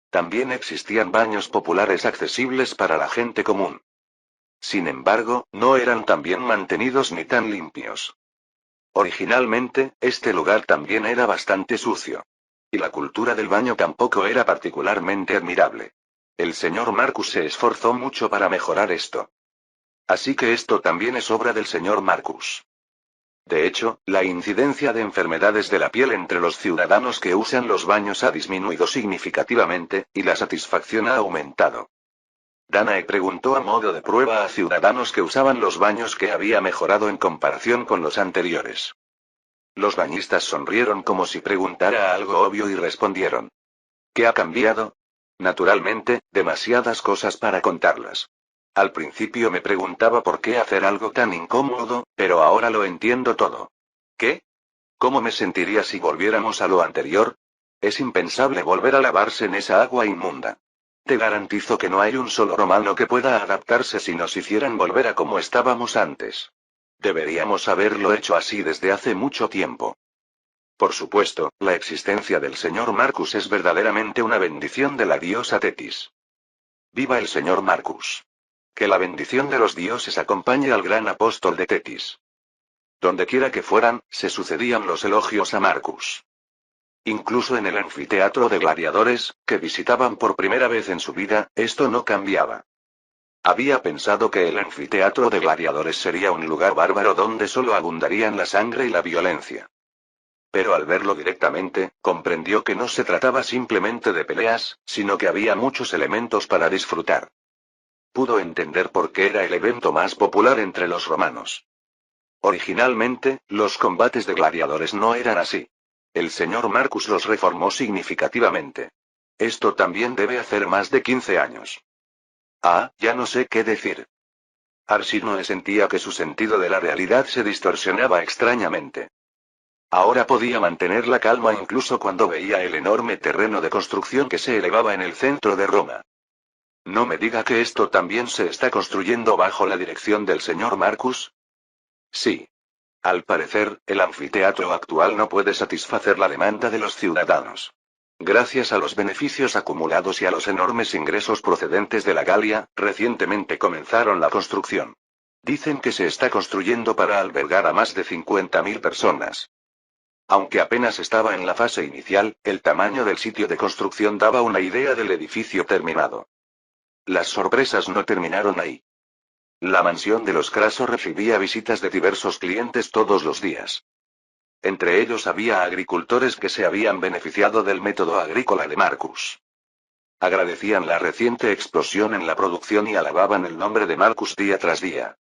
También existían baños populares accesibles para la gente común. Sin embargo, no eran tan bien mantenidos ni tan limpios. Originalmente, este lugar también era bastante sucio. Y la cultura del baño tampoco era particularmente admirable. El señor Marcus se esforzó mucho para mejorar esto. Así que esto también es obra del señor Marcus. De hecho, la incidencia de enfermedades de la piel entre los ciudadanos que usan los baños ha disminuido significativamente, y la satisfacción ha aumentado. Danae preguntó a modo de prueba a ciudadanos que usaban los baños qué había mejorado en comparación con los anteriores. Los bañistas sonrieron como si preguntara algo obvio y respondieron. ¿Qué ha cambiado? Naturalmente, demasiadas cosas para contarlas. Al principio me preguntaba por qué hacer algo tan incómodo, pero ahora lo entiendo todo. ¿Qué? ¿Cómo me sentiría si volviéramos a lo anterior? Es impensable volver a lavarse en esa agua inmunda. Te garantizo que no hay un solo romano que pueda adaptarse si nos hicieran volver a como estábamos antes. Deberíamos haberlo hecho así desde hace mucho tiempo. Por supuesto, la existencia del señor Marcus es verdaderamente una bendición de la diosa Tetis. ¡Viva el señor Marcus! Que la bendición de los dioses acompañe al gran apóstol de Tetis. Donde quiera que fueran, se sucedían los elogios a Marcus. Incluso en el anfiteatro de gladiadores, que visitaban por primera vez en su vida, esto no cambiaba. Había pensado que el anfiteatro de gladiadores sería un lugar bárbaro donde solo abundarían la sangre y la violencia. Pero al verlo directamente, comprendió que no se trataba simplemente de peleas, sino que había muchos elementos para disfrutar. Pudo entender por qué era el evento más popular entre los romanos. Originalmente, los combates de gladiadores no eran así. El señor Marcus los reformó significativamente. Esto también debe hacer más de 15 años. Ah, ya no sé qué decir. Arsinoe sentía que su sentido de la realidad se distorsionaba extrañamente. Ahora podía mantener la calma incluso cuando veía el enorme terreno de construcción que se elevaba en el centro de Roma. No me diga que esto también se está construyendo bajo la dirección del señor Marcus. Sí. Al parecer, el anfiteatro actual no puede satisfacer la demanda de los ciudadanos. Gracias a los beneficios acumulados y a los enormes ingresos procedentes de la Galia, recientemente comenzaron la construcción. Dicen que se está construyendo para albergar a más de 50.000 personas. Aunque apenas estaba en la fase inicial, el tamaño del sitio de construcción daba una idea del edificio terminado. Las sorpresas no terminaron ahí. La mansión de los Craso recibía visitas de diversos clientes todos los días. Entre ellos había agricultores que se habían beneficiado del método agrícola de Marcus. Agradecían la reciente explosión en la producción y alababan el nombre de Marcus día tras día.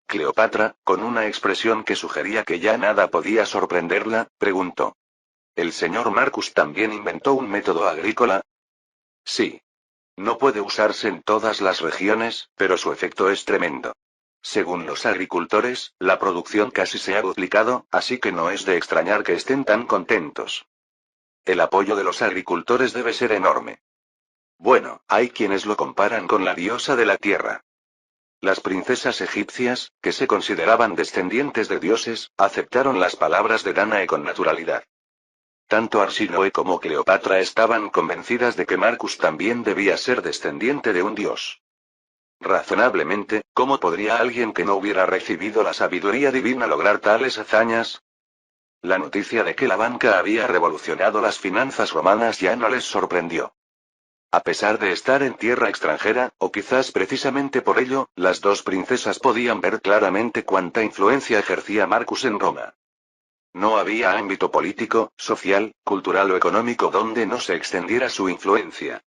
Cleopatra, con una expresión que sugería que ya nada podía sorprenderla, preguntó. ¿El señor Marcus también inventó un método agrícola? Sí. No puede usarse en todas las regiones, pero su efecto es tremendo. Según los agricultores, la producción casi se ha duplicado, así que no es de extrañar que estén tan contentos. El apoyo de los agricultores debe ser enorme. Bueno, hay quienes lo comparan con la diosa de la tierra. Las princesas egipcias, que se consideraban descendientes de dioses, aceptaron las palabras de Danae con naturalidad. Tanto Arsinoe como Cleopatra estaban convencidas de que Marcus también debía ser descendiente de un dios. Razonablemente, ¿cómo podría alguien que no hubiera recibido la sabiduría divina lograr tales hazañas? La noticia de que la banca había revolucionado las finanzas romanas ya no les sorprendió. A pesar de estar en tierra extranjera, o quizás precisamente por ello, las dos princesas podían ver claramente cuánta influencia ejercía Marcus en Roma. No había ámbito político, social, cultural o económico donde no se extendiera su influencia.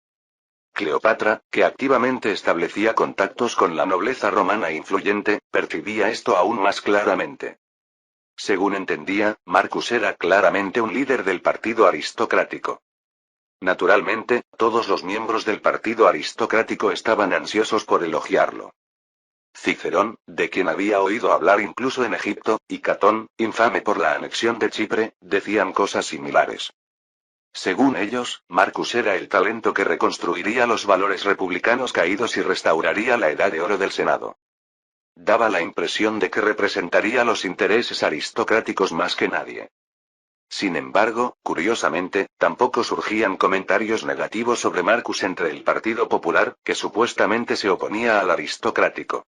Cleopatra, que activamente establecía contactos con la nobleza romana influyente, percibía esto aún más claramente. Según entendía, Marcus era claramente un líder del partido aristocrático. Naturalmente, todos los miembros del partido aristocrático estaban ansiosos por elogiarlo. Cicerón, de quien había oído hablar incluso en Egipto, y Catón, infame por la anexión de Chipre, decían cosas similares. Según ellos, Marcus era el talento que reconstruiría los valores republicanos caídos y restauraría la edad de oro del Senado. Daba la impresión de que representaría los intereses aristocráticos más que nadie. Sin embargo, curiosamente, tampoco surgían comentarios negativos sobre Marcus entre el Partido Popular, que supuestamente se oponía al aristocrático.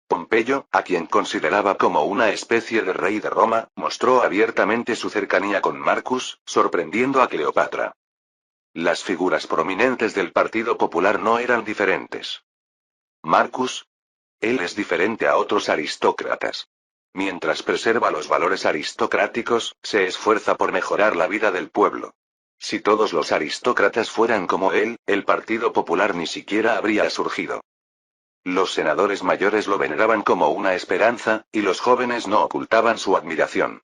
Pompeyo, a quien consideraba como una especie de rey de Roma, mostró abiertamente su cercanía con Marcus, sorprendiendo a Cleopatra. Las figuras prominentes del Partido Popular no eran diferentes. Marcus, él es diferente a otros aristócratas. Mientras preserva los valores aristocráticos, se esfuerza por mejorar la vida del pueblo. Si todos los aristócratas fueran como él, el Partido Popular ni siquiera habría surgido. Los senadores mayores lo veneraban como una esperanza, y los jóvenes no ocultaban su admiración.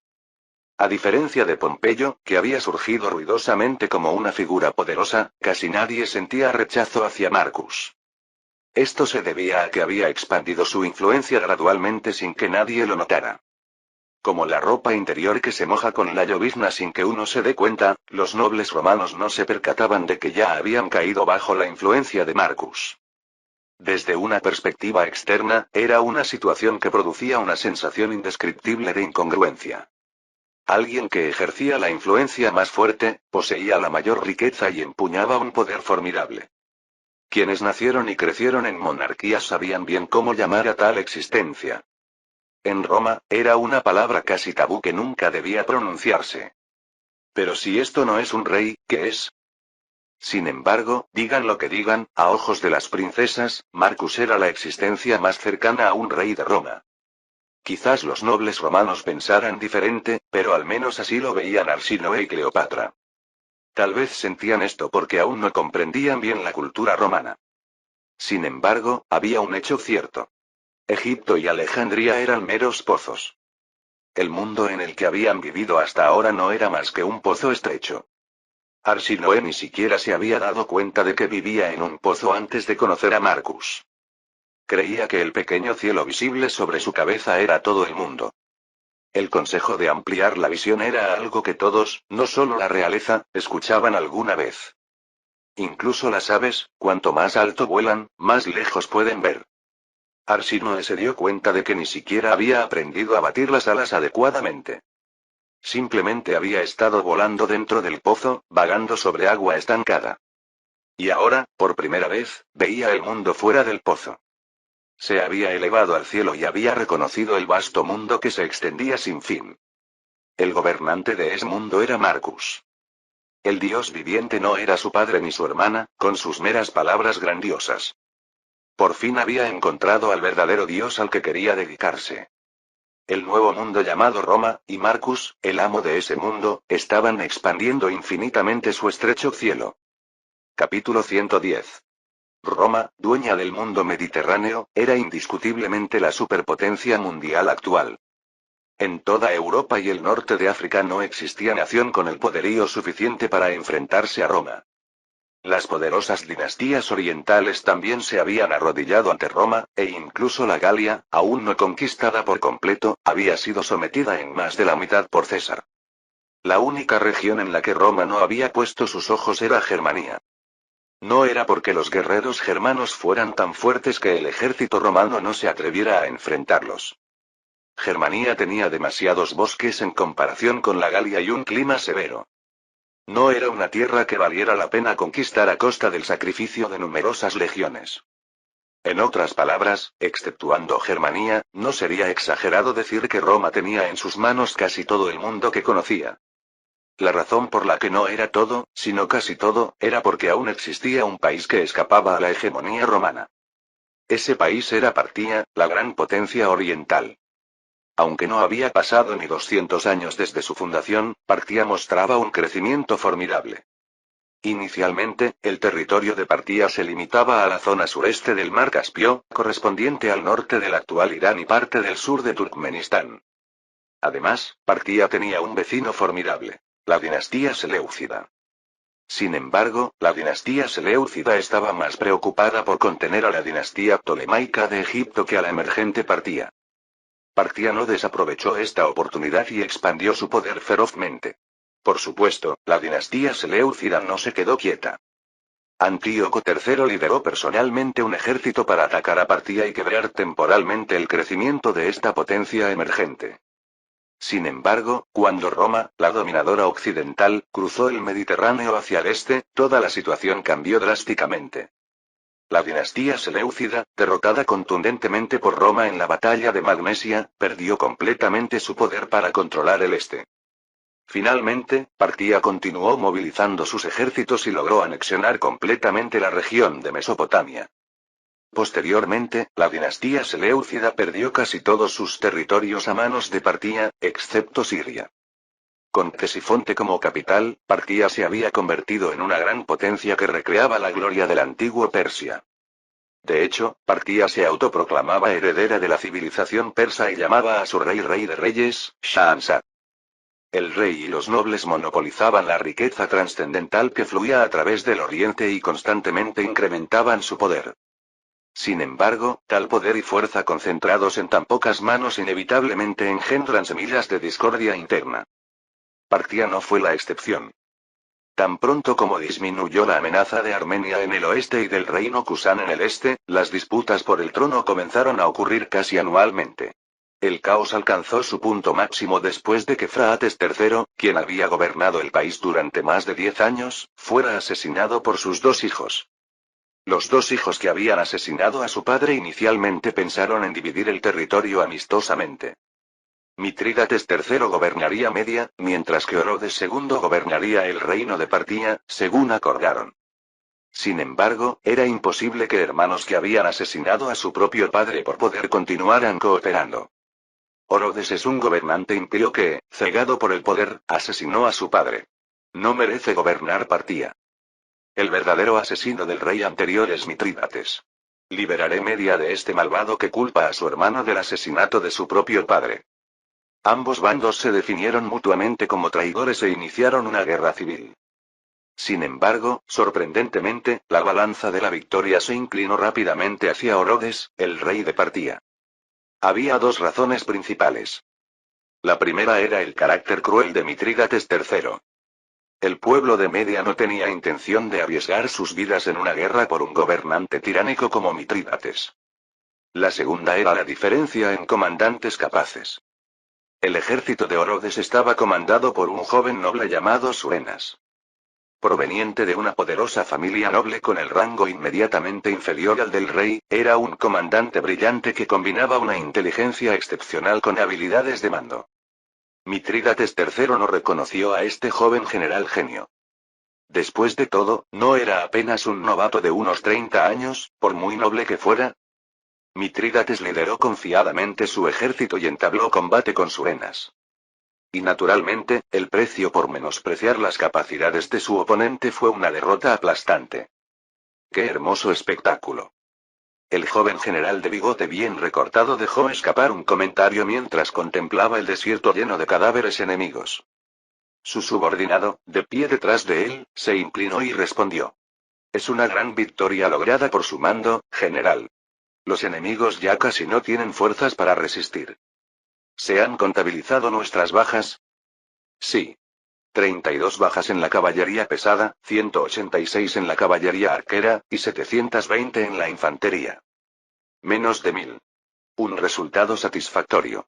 A diferencia de Pompeyo, que había surgido ruidosamente como una figura poderosa, casi nadie sentía rechazo hacia Marcus. Esto se debía a que había expandido su influencia gradualmente sin que nadie lo notara. Como la ropa interior que se moja con la llovizna sin que uno se dé cuenta, los nobles romanos no se percataban de que ya habían caído bajo la influencia de Marcus. Desde una perspectiva externa, era una situación que producía una sensación indescriptible de incongruencia. Alguien que ejercía la influencia más fuerte, poseía la mayor riqueza y empuñaba un poder formidable. Quienes nacieron y crecieron en monarquías sabían bien cómo llamar a tal existencia. En Roma, era una palabra casi tabú que nunca debía pronunciarse. Pero si esto no es un rey, ¿qué es? Sin embargo, digan lo que digan, a ojos de las princesas, Marcus era la existencia más cercana a un rey de Roma. Quizás los nobles romanos pensaran diferente, pero al menos así lo veían Arsinoe y Cleopatra. Tal vez sentían esto porque aún no comprendían bien la cultura romana. Sin embargo, había un hecho cierto. Egipto y Alejandría eran meros pozos. El mundo en el que habían vivido hasta ahora no era más que un pozo estrecho. Arsinoe ni siquiera se había dado cuenta de que vivía en un pozo antes de conocer a Marcus. Creía que el pequeño cielo visible sobre su cabeza era todo el mundo. El consejo de ampliar la visión era algo que todos, no solo la realeza, escuchaban alguna vez. Incluso las aves, cuanto más alto vuelan, más lejos pueden ver. Arsinoe se dio cuenta de que ni siquiera había aprendido a batir las alas adecuadamente. Simplemente había estado volando dentro del pozo, vagando sobre agua estancada. Y ahora, por primera vez, veía el mundo fuera del pozo. Se había elevado al cielo y había reconocido el vasto mundo que se extendía sin fin. El gobernante de ese mundo era Marcus. El dios viviente no era su padre ni su hermana, con sus meras palabras grandiosas. Por fin había encontrado al verdadero dios al que quería dedicarse. El nuevo mundo llamado Roma, y Marcus, el amo de ese mundo, estaban expandiendo infinitamente su estrecho cielo. Capítulo 110. Roma, dueña del mundo mediterráneo, era indiscutiblemente la superpotencia mundial actual. En toda Europa y el norte de África no existía nación con el poderío suficiente para enfrentarse a Roma. Las poderosas dinastías orientales también se habían arrodillado ante Roma, e incluso la Galia, aún no conquistada por completo, había sido sometida en más de la mitad por César. La única región en la que Roma no había puesto sus ojos era Germania. No era porque los guerreros germanos fueran tan fuertes que el ejército romano no se atreviera a enfrentarlos. Germania tenía demasiados bosques en comparación con la Galia y un clima severo. No era una tierra que valiera la pena conquistar a costa del sacrificio de numerosas legiones. En otras palabras, exceptuando Germania, no sería exagerado decir que Roma tenía en sus manos casi todo el mundo que conocía. La razón por la que no era todo, sino casi todo, era porque aún existía un país que escapaba a la hegemonía romana. Ese país era Partia, la gran potencia oriental. Aunque no había pasado ni 200 años desde su fundación, Partia mostraba un crecimiento formidable. Inicialmente, el territorio de Partia se limitaba a la zona sureste del mar Caspio, correspondiente al norte del actual Irán y parte del sur de Turkmenistán. Además, Partia tenía un vecino formidable, la dinastía seleucida. Sin embargo, la dinastía seleucida estaba más preocupada por contener a la dinastía ptolemaica de Egipto que a la emergente Partia. Partia no desaprovechó esta oportunidad y expandió su poder ferozmente. Por supuesto, la dinastía seleucida no se quedó quieta. Antíoco III lideró personalmente un ejército para atacar a Partia y quebrar temporalmente el crecimiento de esta potencia emergente. Sin embargo, cuando Roma, la dominadora occidental, cruzó el Mediterráneo hacia el este, toda la situación cambió drásticamente. La dinastía seleucida, derrotada contundentemente por Roma en la batalla de Magnesia, perdió completamente su poder para controlar el este. Finalmente, Partia continuó movilizando sus ejércitos y logró anexionar completamente la región de Mesopotamia. Posteriormente, la dinastía seleucida perdió casi todos sus territorios a manos de Partia, excepto Siria. Con Ctesifonte como capital, Partia se había convertido en una gran potencia que recreaba la gloria del antiguo Persia. De hecho, Partia se autoproclamaba heredera de la civilización persa y llamaba a su rey rey de reyes, Shahanshah. El rey y los nobles monopolizaban la riqueza trascendental que fluía a través del oriente y constantemente incrementaban su poder. Sin embargo, tal poder y fuerza concentrados en tan pocas manos inevitablemente engendran semillas de discordia interna. Partia no fue la excepción. Tan pronto como disminuyó la amenaza de Armenia en el oeste y del reino Kusán en el este, las disputas por el trono comenzaron a ocurrir casi anualmente. El caos alcanzó su punto máximo después de que Phraates III, quien había gobernado el país durante más de 10 años, fuera asesinado por sus dos hijos. Los dos hijos que habían asesinado a su padre inicialmente pensaron en dividir el territorio amistosamente. Mitrídates III gobernaría Media, mientras que Orodes II gobernaría el reino de Partia, según acordaron. Sin embargo, era imposible que hermanos que habían asesinado a su propio padre por poder continuaran cooperando. Orodes es un gobernante impío que, cegado por el poder, asesinó a su padre. No merece gobernar Partia. El verdadero asesino del rey anterior es Mitrídates. Liberaré Media de este malvado que culpa a su hermano del asesinato de su propio padre. Ambos bandos se definieron mutuamente como traidores e iniciaron una guerra civil. Sin embargo, sorprendentemente, la balanza de la victoria se inclinó rápidamente hacia Orodes, el rey de Partia. Había dos razones principales. La primera era el carácter cruel de Mitrídates III. El pueblo de Media no tenía intención de arriesgar sus vidas en una guerra por un gobernante tiránico como Mitrídates. La segunda era la diferencia en comandantes capaces. El ejército de Orodes estaba comandado por un joven noble llamado Suenas. Proveniente de una poderosa familia noble con el rango inmediatamente inferior al del rey, era un comandante brillante que combinaba una inteligencia excepcional con habilidades de mando. Mitrídates III no reconoció a este joven general genio. Después de todo, ¿no era apenas un novato de unos 30 años, por muy noble que fuera? Mitrídates lideró confiadamente su ejército y entabló combate con Surenas. Y naturalmente, el precio por menospreciar las capacidades de su oponente fue una derrota aplastante. ¡Qué hermoso espectáculo! El joven general de bigote bien recortado dejó escapar un comentario mientras contemplaba el desierto lleno de cadáveres enemigos. Su subordinado, de pie detrás de él, se inclinó y respondió. Es una gran victoria lograda por su mando, general. Los enemigos ya casi no tienen fuerzas para resistir. ¿Se han contabilizado nuestras bajas? Sí. 32 bajas en la caballería pesada, 186 en la caballería arquera, y 720 en la infantería. Menos de 1000. Un resultado satisfactorio.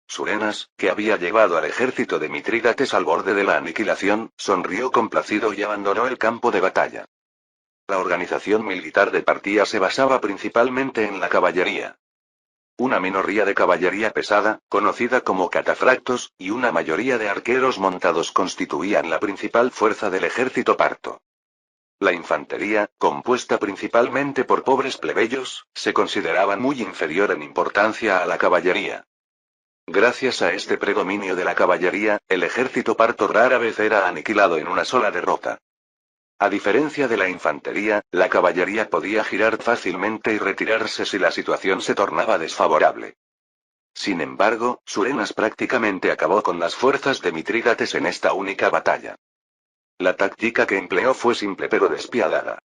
Surenas, que había llevado al ejército de Mitrídates al borde de la aniquilación, sonrió complacido y abandonó el campo de batalla. La organización militar de Partía se basaba principalmente en la caballería. Una minoría de caballería pesada, conocida como catafractos, y una mayoría de arqueros montados constituían la principal fuerza del ejército parto. La infantería, compuesta principalmente por pobres plebeyos, se consideraba muy inferior en importancia a la caballería. Gracias a este predominio de la caballería, el ejército parto rara vez era aniquilado en una sola derrota. A diferencia de la infantería, la caballería podía girar fácilmente y retirarse si la situación se tornaba desfavorable. Sin embargo, Surenas prácticamente acabó con las fuerzas de Mitrídates en esta única batalla. La táctica que empleó fue simple pero despiadada.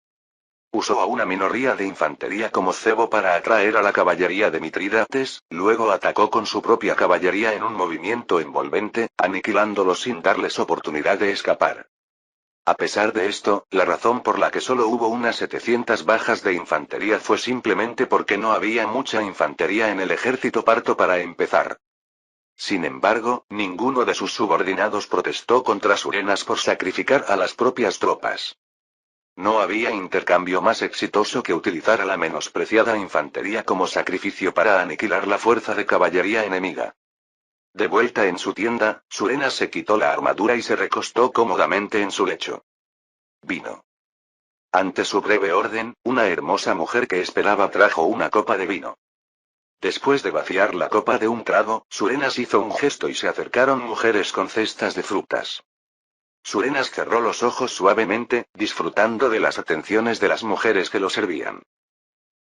Usó a una minoría de infantería como cebo para atraer a la caballería de Mitrídates, luego atacó con su propia caballería en un movimiento envolvente, aniquilándolos sin darles oportunidad de escapar. A pesar de esto, la razón por la que solo hubo unas 700 bajas de infantería fue simplemente porque no había mucha infantería en el ejército parto para empezar. Sin embargo, ninguno de sus subordinados protestó contra Surenas por sacrificar a las propias tropas. No había intercambio más exitoso que utilizar a la menospreciada infantería como sacrificio para aniquilar la fuerza de caballería enemiga. De vuelta en su tienda, Surenas se quitó la armadura y se recostó cómodamente en su lecho. Vino. Ante su breve orden, una hermosa mujer que esperaba trajo una copa de vino. Después de vaciar la copa de un trago, Surenas hizo un gesto y se acercaron mujeres con cestas de frutas. Surenas cerró los ojos suavemente, disfrutando de las atenciones de las mujeres que lo servían.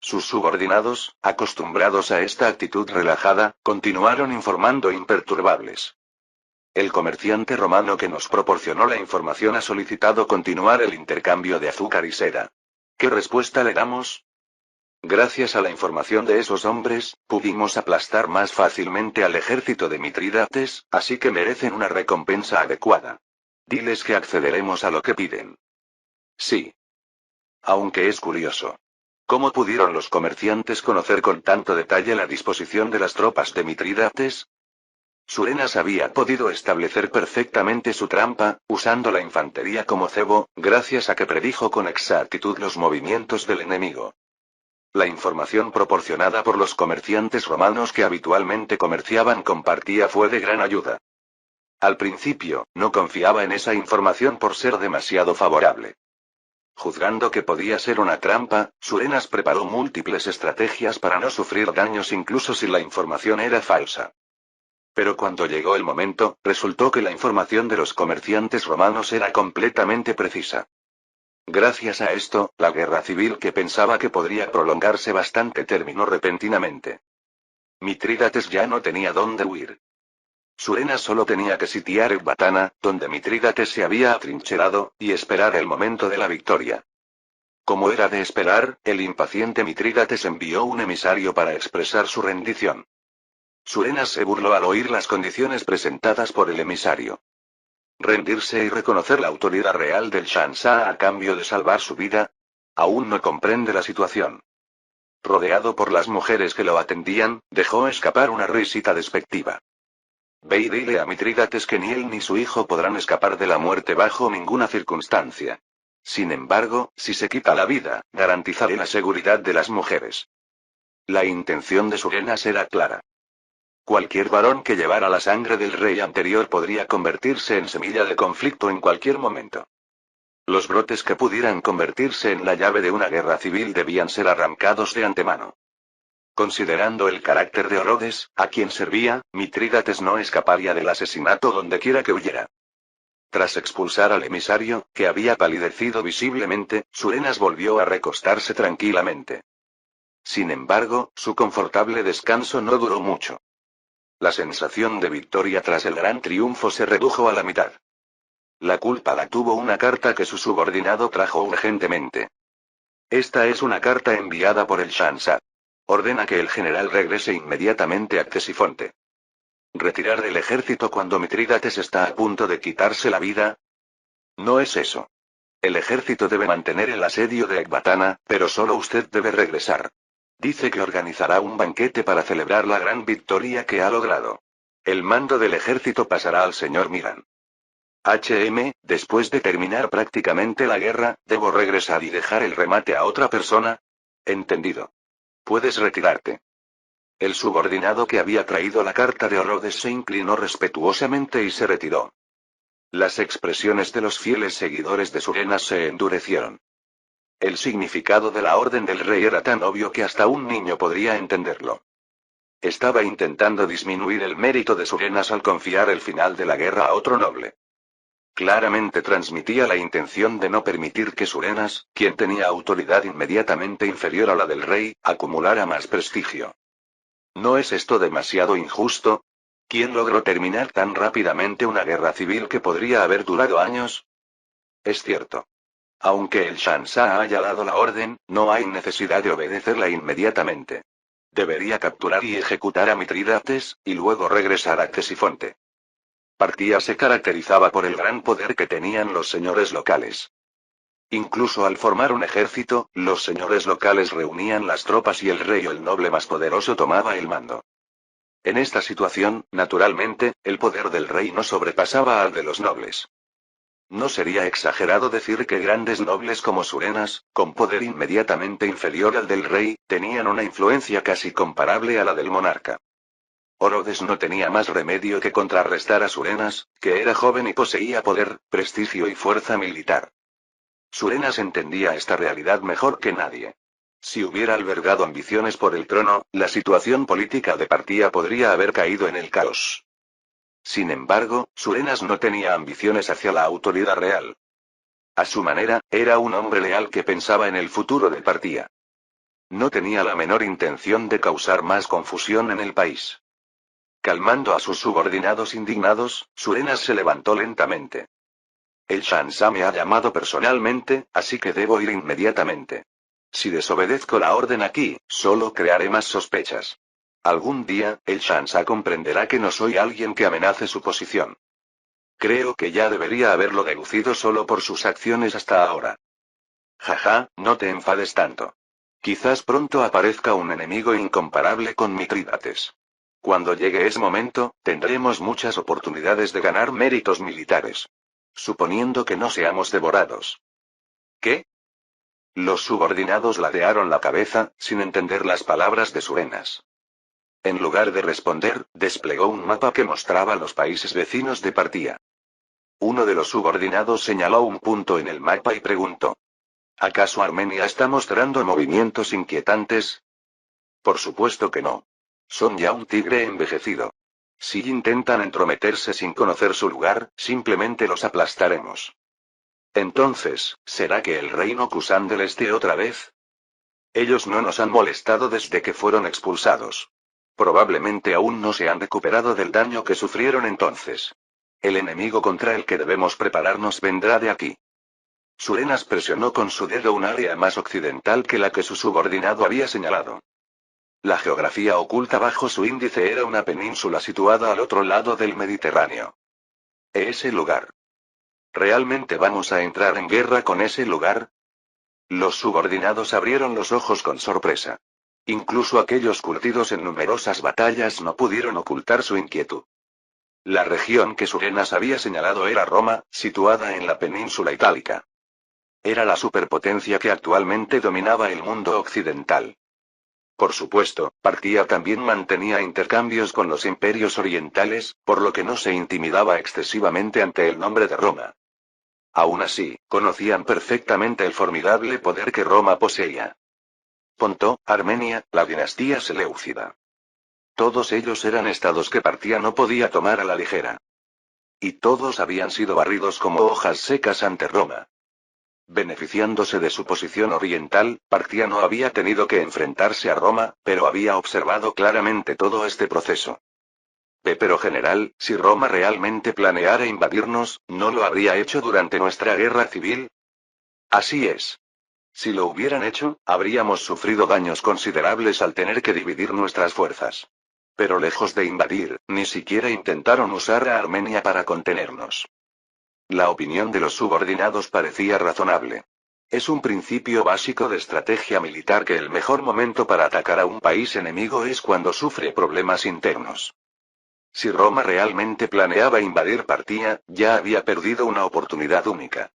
Sus subordinados, acostumbrados a esta actitud relajada, continuaron informando imperturbables. El comerciante romano que nos proporcionó la información ha solicitado continuar el intercambio de azúcar y seda. ¿Qué respuesta le damos? Gracias a la información de esos hombres, pudimos aplastar más fácilmente al ejército de Mitrídates, así que merecen una recompensa adecuada. Diles que accederemos a lo que piden. Sí. Aunque es curioso. ¿Cómo pudieron los comerciantes conocer con tanto detalle la disposición de las tropas de Mitrídates? Surenas había podido establecer perfectamente su trampa, usando la infantería como cebo, gracias a que predijo con exactitud los movimientos del enemigo. La información proporcionada por los comerciantes romanos que habitualmente comerciaban con Partía fue de gran ayuda. Al principio, no confiaba en esa información por ser demasiado favorable. Juzgando que podía ser una trampa, Surenas preparó múltiples estrategias para no sufrir daños incluso si la información era falsa. Pero cuando llegó el momento, resultó que la información de los comerciantes romanos era completamente precisa. Gracias a esto, la guerra civil que pensaba que podría prolongarse bastante terminó repentinamente. Mitrídates ya no tenía dónde huir. Surenas solo tenía que sitiar Ecbatana, donde Mitrídates se había atrincherado, y esperar el momento de la victoria. Como era de esperar, el impaciente Mitrídates envió un emisario para expresar su rendición. Surenas se burló al oír las condiciones presentadas por el emisario. ¿Rendirse y reconocer la autoridad real del Shansa a cambio de salvar su vida? Aún no comprende la situación. Rodeado por las mujeres que lo atendían, dejó escapar una risita despectiva. Ve y dile a Mitrídates que ni él ni su hijo podrán escapar de la muerte bajo ninguna circunstancia. Sin embargo, si se quita la vida, garantizaré la seguridad de las mujeres. La intención de Surenas era clara. Cualquier varón que llevara la sangre del rey anterior podría convertirse en semilla de conflicto en cualquier momento. Los brotes que pudieran convertirse en la llave de una guerra civil debían ser arrancados de antemano. Considerando el carácter de Orodes, a quien servía, Mitrídates no escaparía del asesinato donde quiera que huyera. Tras expulsar al emisario, que había palidecido visiblemente, Surenas volvió a recostarse tranquilamente. Sin embargo, su confortable descanso no duró mucho. La sensación de victoria tras el gran triunfo se redujo a la mitad. La culpa la tuvo una carta que su subordinado trajo urgentemente. Esta es una carta enviada por el Shansha. Ordena que el general regrese inmediatamente a Ctesifonte. ¿Retirar del ejército cuando Mitrídates está a punto de quitarse la vida? No es eso. El ejército debe mantener el asedio de Ecbatana, pero solo usted debe regresar. Dice que organizará un banquete para celebrar la gran victoria que ha logrado. El mando del ejército pasará al señor Miran. Después de terminar prácticamente la guerra, ¿debo regresar y dejar el remate a otra persona? Entendido. Puedes retirarte. El subordinado que había traído la carta de Orodes se inclinó respetuosamente y se retiró. Las expresiones de los fieles seguidores de Surenas se endurecieron. El significado de la orden del rey era tan obvio que hasta un niño podría entenderlo. Estaba intentando disminuir el mérito de Surenas al confiar el final de la guerra a otro noble. Claramente transmitía la intención de no permitir que Surenas, quien tenía autoridad inmediatamente inferior a la del rey, acumulara más prestigio. ¿No es esto demasiado injusto? ¿Quién logró terminar tan rápidamente una guerra civil que podría haber durado años? Es cierto. Aunque el Shansha haya dado la orden, no hay necesidad de obedecerla inmediatamente. Debería capturar y ejecutar a Mitrídates, y luego regresar a Ctesifonte. Partía se caracterizaba por el gran poder que tenían los señores locales. Incluso al formar un ejército, los señores locales reunían las tropas y el rey o el noble más poderoso tomaba el mando. En esta situación, naturalmente, el poder del rey no sobrepasaba al de los nobles. No sería exagerado decir que grandes nobles como Surenas, con poder inmediatamente inferior al del rey, tenían una influencia casi comparable a la del monarca. Orodes no tenía más remedio que contrarrestar a Surenas, que era joven y poseía poder, prestigio y fuerza militar. Surenas entendía esta realidad mejor que nadie. Si hubiera albergado ambiciones por el trono, la situación política de Partía podría haber caído en el caos. Sin embargo, Surenas no tenía ambiciones hacia la autoridad real. A su manera, era un hombre leal que pensaba en el futuro de Partía. No tenía la menor intención de causar más confusión en el país. Calmando a sus subordinados indignados, Surenas se levantó lentamente. El Shansha me ha llamado personalmente, así que debo ir inmediatamente. Si desobedezco la orden aquí, solo crearé más sospechas. Algún día, el Shansha comprenderá que no soy alguien que amenace su posición. Creo que ya debería haberlo deducido solo por sus acciones hasta ahora. Jaja, no te enfades tanto. Quizás pronto aparezca un enemigo incomparable con Mitrídates. Cuando llegue ese momento, tendremos muchas oportunidades de ganar méritos militares. Suponiendo que no seamos devorados. ¿Qué? Los subordinados ladearon la cabeza, sin entender las palabras de Surenas. En lugar de responder, desplegó un mapa que mostraba los países vecinos de Partía. Uno de los subordinados señaló un punto en el mapa y preguntó. ¿Acaso Armenia está mostrando movimientos inquietantes? Por supuesto que no. Son ya un tigre envejecido. Si intentan entrometerse sin conocer su lugar, simplemente los aplastaremos. Entonces, ¿será que el reino Kusandel esté otra vez? Ellos no nos han molestado desde que fueron expulsados. Probablemente aún no se han recuperado del daño que sufrieron entonces. El enemigo contra el que debemos prepararnos vendrá de aquí. Surenas presionó con su dedo un área más occidental que la que su subordinado había señalado. La geografía oculta bajo su índice era una península situada al otro lado del Mediterráneo. Ese lugar. ¿Realmente vamos a entrar en guerra con ese lugar? Los subordinados abrieron los ojos con sorpresa. Incluso aquellos curtidos en numerosas batallas no pudieron ocultar su inquietud. La región que Surenas había señalado era Roma, situada en la península itálica. Era la superpotencia que actualmente dominaba el mundo occidental. Por supuesto, Partia también mantenía intercambios con los imperios orientales, por lo que no se intimidaba excesivamente ante el nombre de Roma. Aún así, conocían perfectamente el formidable poder que Roma poseía. Ponto, Armenia, la dinastía seleucida. Todos ellos eran estados que Partia no podía tomar a la ligera. Y todos habían sido barridos como hojas secas ante Roma. Beneficiándose de su posición oriental, Partia no había tenido que enfrentarse a Roma, pero había observado claramente todo este proceso. Pero general, si Roma realmente planeara invadirnos, ¿no lo habría hecho durante nuestra guerra civil? Así es. Si lo hubieran hecho, habríamos sufrido daños considerables al tener que dividir nuestras fuerzas. Pero lejos de invadir, ni siquiera intentaron usar a Armenia para contenernos. La opinión de los subordinados parecía razonable. Es un principio básico de estrategia militar que el mejor momento para atacar a un país enemigo es cuando sufre problemas internos. Si Roma realmente planeaba invadir Partia, ya había perdido una oportunidad única.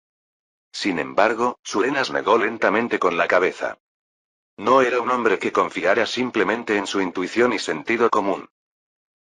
Sin embargo, Surenas negó lentamente con la cabeza. No era un hombre que confiara simplemente en su intuición y sentido común.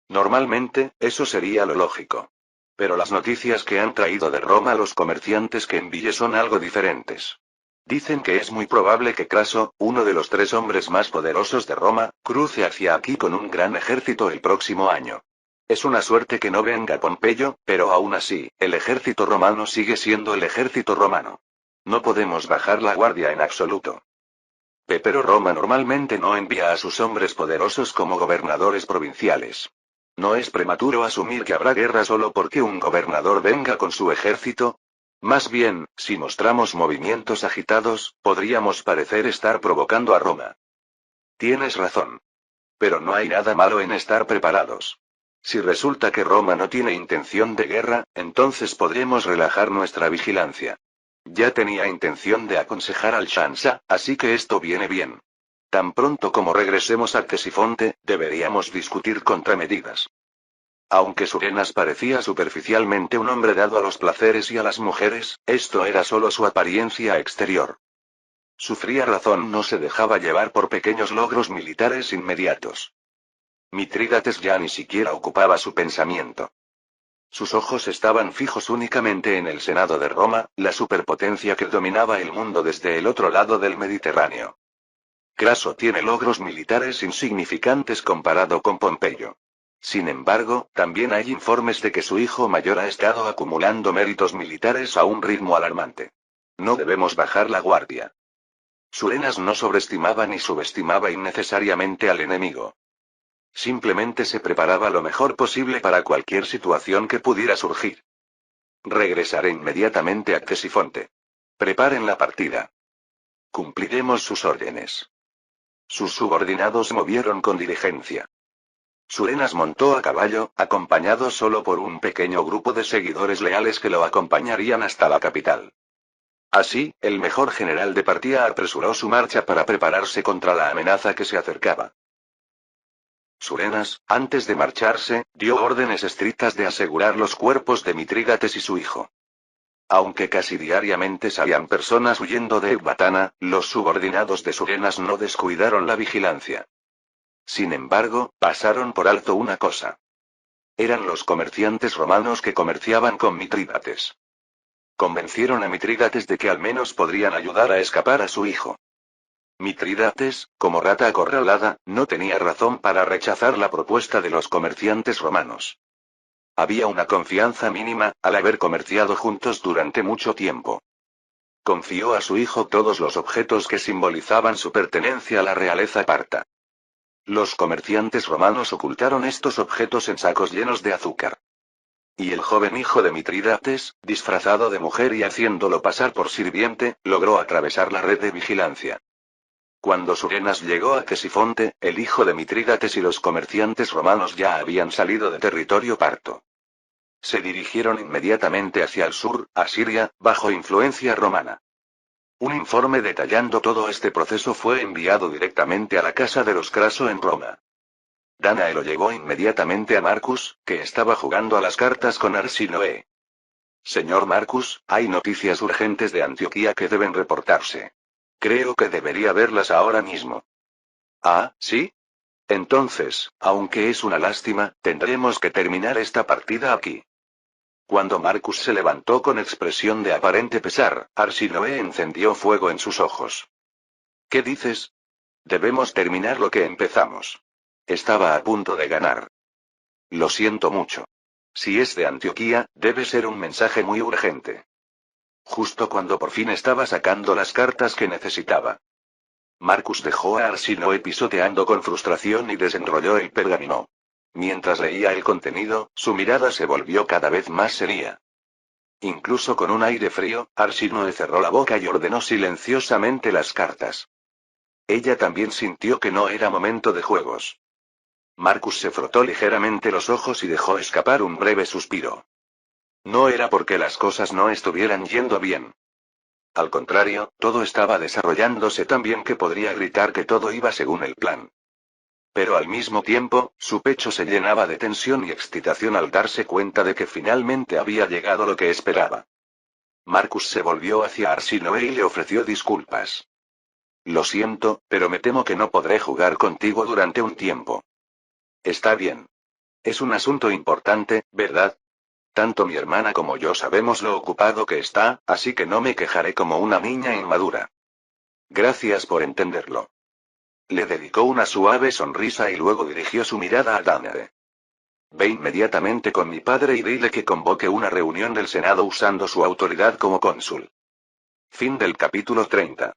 Normalmente, eso sería lo lógico. Pero las noticias que han traído de Roma los comerciantes que envié son algo diferentes. Dicen que es muy probable que Craso, uno de los 3 hombres más poderosos de Roma, cruce hacia aquí con un gran ejército el próximo año. Es una suerte que no venga Pompeyo, pero aún así, el ejército romano sigue siendo el ejército romano. No podemos bajar la guardia en absoluto. Pero Roma normalmente no envía a sus hombres poderosos como gobernadores provinciales. ¿No es prematuro asumir que habrá guerra solo porque un gobernador venga con su ejército? Más bien, si mostramos movimientos agitados, podríamos parecer estar provocando a Roma. Tienes razón. Pero no hay nada malo en estar preparados. Si resulta que Roma no tiene intención de guerra, entonces podremos relajar nuestra vigilancia. Ya tenía intención de aconsejar al Shansa, así que esto viene bien. Tan pronto como regresemos a Ctesifonte, deberíamos discutir contramedidas. Aunque Surenas parecía superficialmente un hombre dado a los placeres y a las mujeres, esto era solo su apariencia exterior. Su fría razón no se dejaba llevar por pequeños logros militares inmediatos. Mitrídates ya ni siquiera ocupaba su pensamiento. Sus ojos estaban fijos únicamente en el Senado de Roma, la superpotencia que dominaba el mundo desde el otro lado del Mediterráneo. Craso tiene logros militares insignificantes comparado con Pompeyo. Sin embargo, también hay informes de que su hijo mayor ha estado acumulando méritos militares a un ritmo alarmante. No debemos bajar la guardia. Surenas no sobreestimaba ni subestimaba innecesariamente al enemigo. Simplemente se preparaba lo mejor posible para cualquier situación que pudiera surgir. Regresaré inmediatamente a Ctesifonte. Preparen la partida. Cumpliremos sus órdenes. Sus subordinados se movieron con diligencia. Surenas montó a caballo, acompañado solo por un pequeño grupo de seguidores leales que lo acompañarían hasta la capital. Así, el mejor general de Partia apresuró su marcha para prepararse contra la amenaza que se acercaba. Surenas, antes de marcharse, dio órdenes estrictas de asegurar los cuerpos de Mitrídates y su hijo. Aunque casi diariamente salían personas huyendo de Ecbatana, los subordinados de Surenas no descuidaron la vigilancia. Sin embargo, pasaron por alto una cosa. Eran los comerciantes romanos que comerciaban con Mitrídates. Convencieron a Mitrídates de que al menos podrían ayudar a escapar a su hijo. Mitrídates, como rata acorralada, no tenía razón para rechazar la propuesta de los comerciantes romanos. Había una confianza mínima, al haber comerciado juntos durante mucho tiempo. Confió a su hijo todos los objetos que simbolizaban su pertenencia a la realeza parta. Los comerciantes romanos ocultaron estos objetos en sacos llenos de azúcar. Y el joven hijo de Mitrídates, disfrazado de mujer y haciéndolo pasar por sirviente, logró atravesar la red de vigilancia. Cuando Surenas llegó a Ctesifonte, el hijo de Mitrídates y los comerciantes romanos ya habían salido de territorio parto. Se dirigieron inmediatamente hacia el sur, a Siria, bajo influencia romana. Un informe detallando todo este proceso fue enviado directamente a la casa de los Craso en Roma. Danae lo llevó inmediatamente a Marcus, que estaba jugando a las cartas con Arsinoe. Señor Marcus, hay noticias urgentes de Antioquía que deben reportarse. Creo que debería verlas ahora mismo. Ah, ¿sí? Entonces, aunque es una lástima, tendremos que terminar esta partida aquí. Cuando Marcus se levantó con expresión de aparente pesar, Arsinoe encendió fuego en sus ojos. ¿Qué dices? Debemos terminar lo que empezamos. Estaba a punto de ganar. Lo siento mucho. Si es de Antioquía, debe ser un mensaje muy urgente. Justo cuando por fin estaba sacando las cartas que necesitaba. Marcus dejó a Arsinoe pisoteando con frustración y desenrolló el pergamino. Mientras leía el contenido, su mirada se volvió cada vez más seria. Incluso con un aire frío, Arsinoe cerró la boca y ordenó silenciosamente las cartas. Ella también sintió que no era momento de juegos. Marcus se frotó ligeramente los ojos y dejó escapar un breve suspiro. No era porque las cosas no estuvieran yendo bien. Al contrario, todo estaba desarrollándose tan bien que podría gritar que todo iba según el plan. Pero al mismo tiempo, su pecho se llenaba de tensión y excitación al darse cuenta de que finalmente había llegado lo que esperaba. Marcus se volvió hacia Arsinoe y le ofreció disculpas. Lo siento, pero me temo que no podré jugar contigo durante un tiempo. Está bien. Es un asunto importante, ¿verdad? Tanto mi hermana como yo sabemos lo ocupado que está, así que no me quejaré como una niña inmadura. Gracias por entenderlo. Le dedicó una suave sonrisa y luego dirigió su mirada a Danae. Ve inmediatamente con mi padre y dile que convoque una reunión del Senado usando su autoridad como cónsul. Fin del capítulo 30.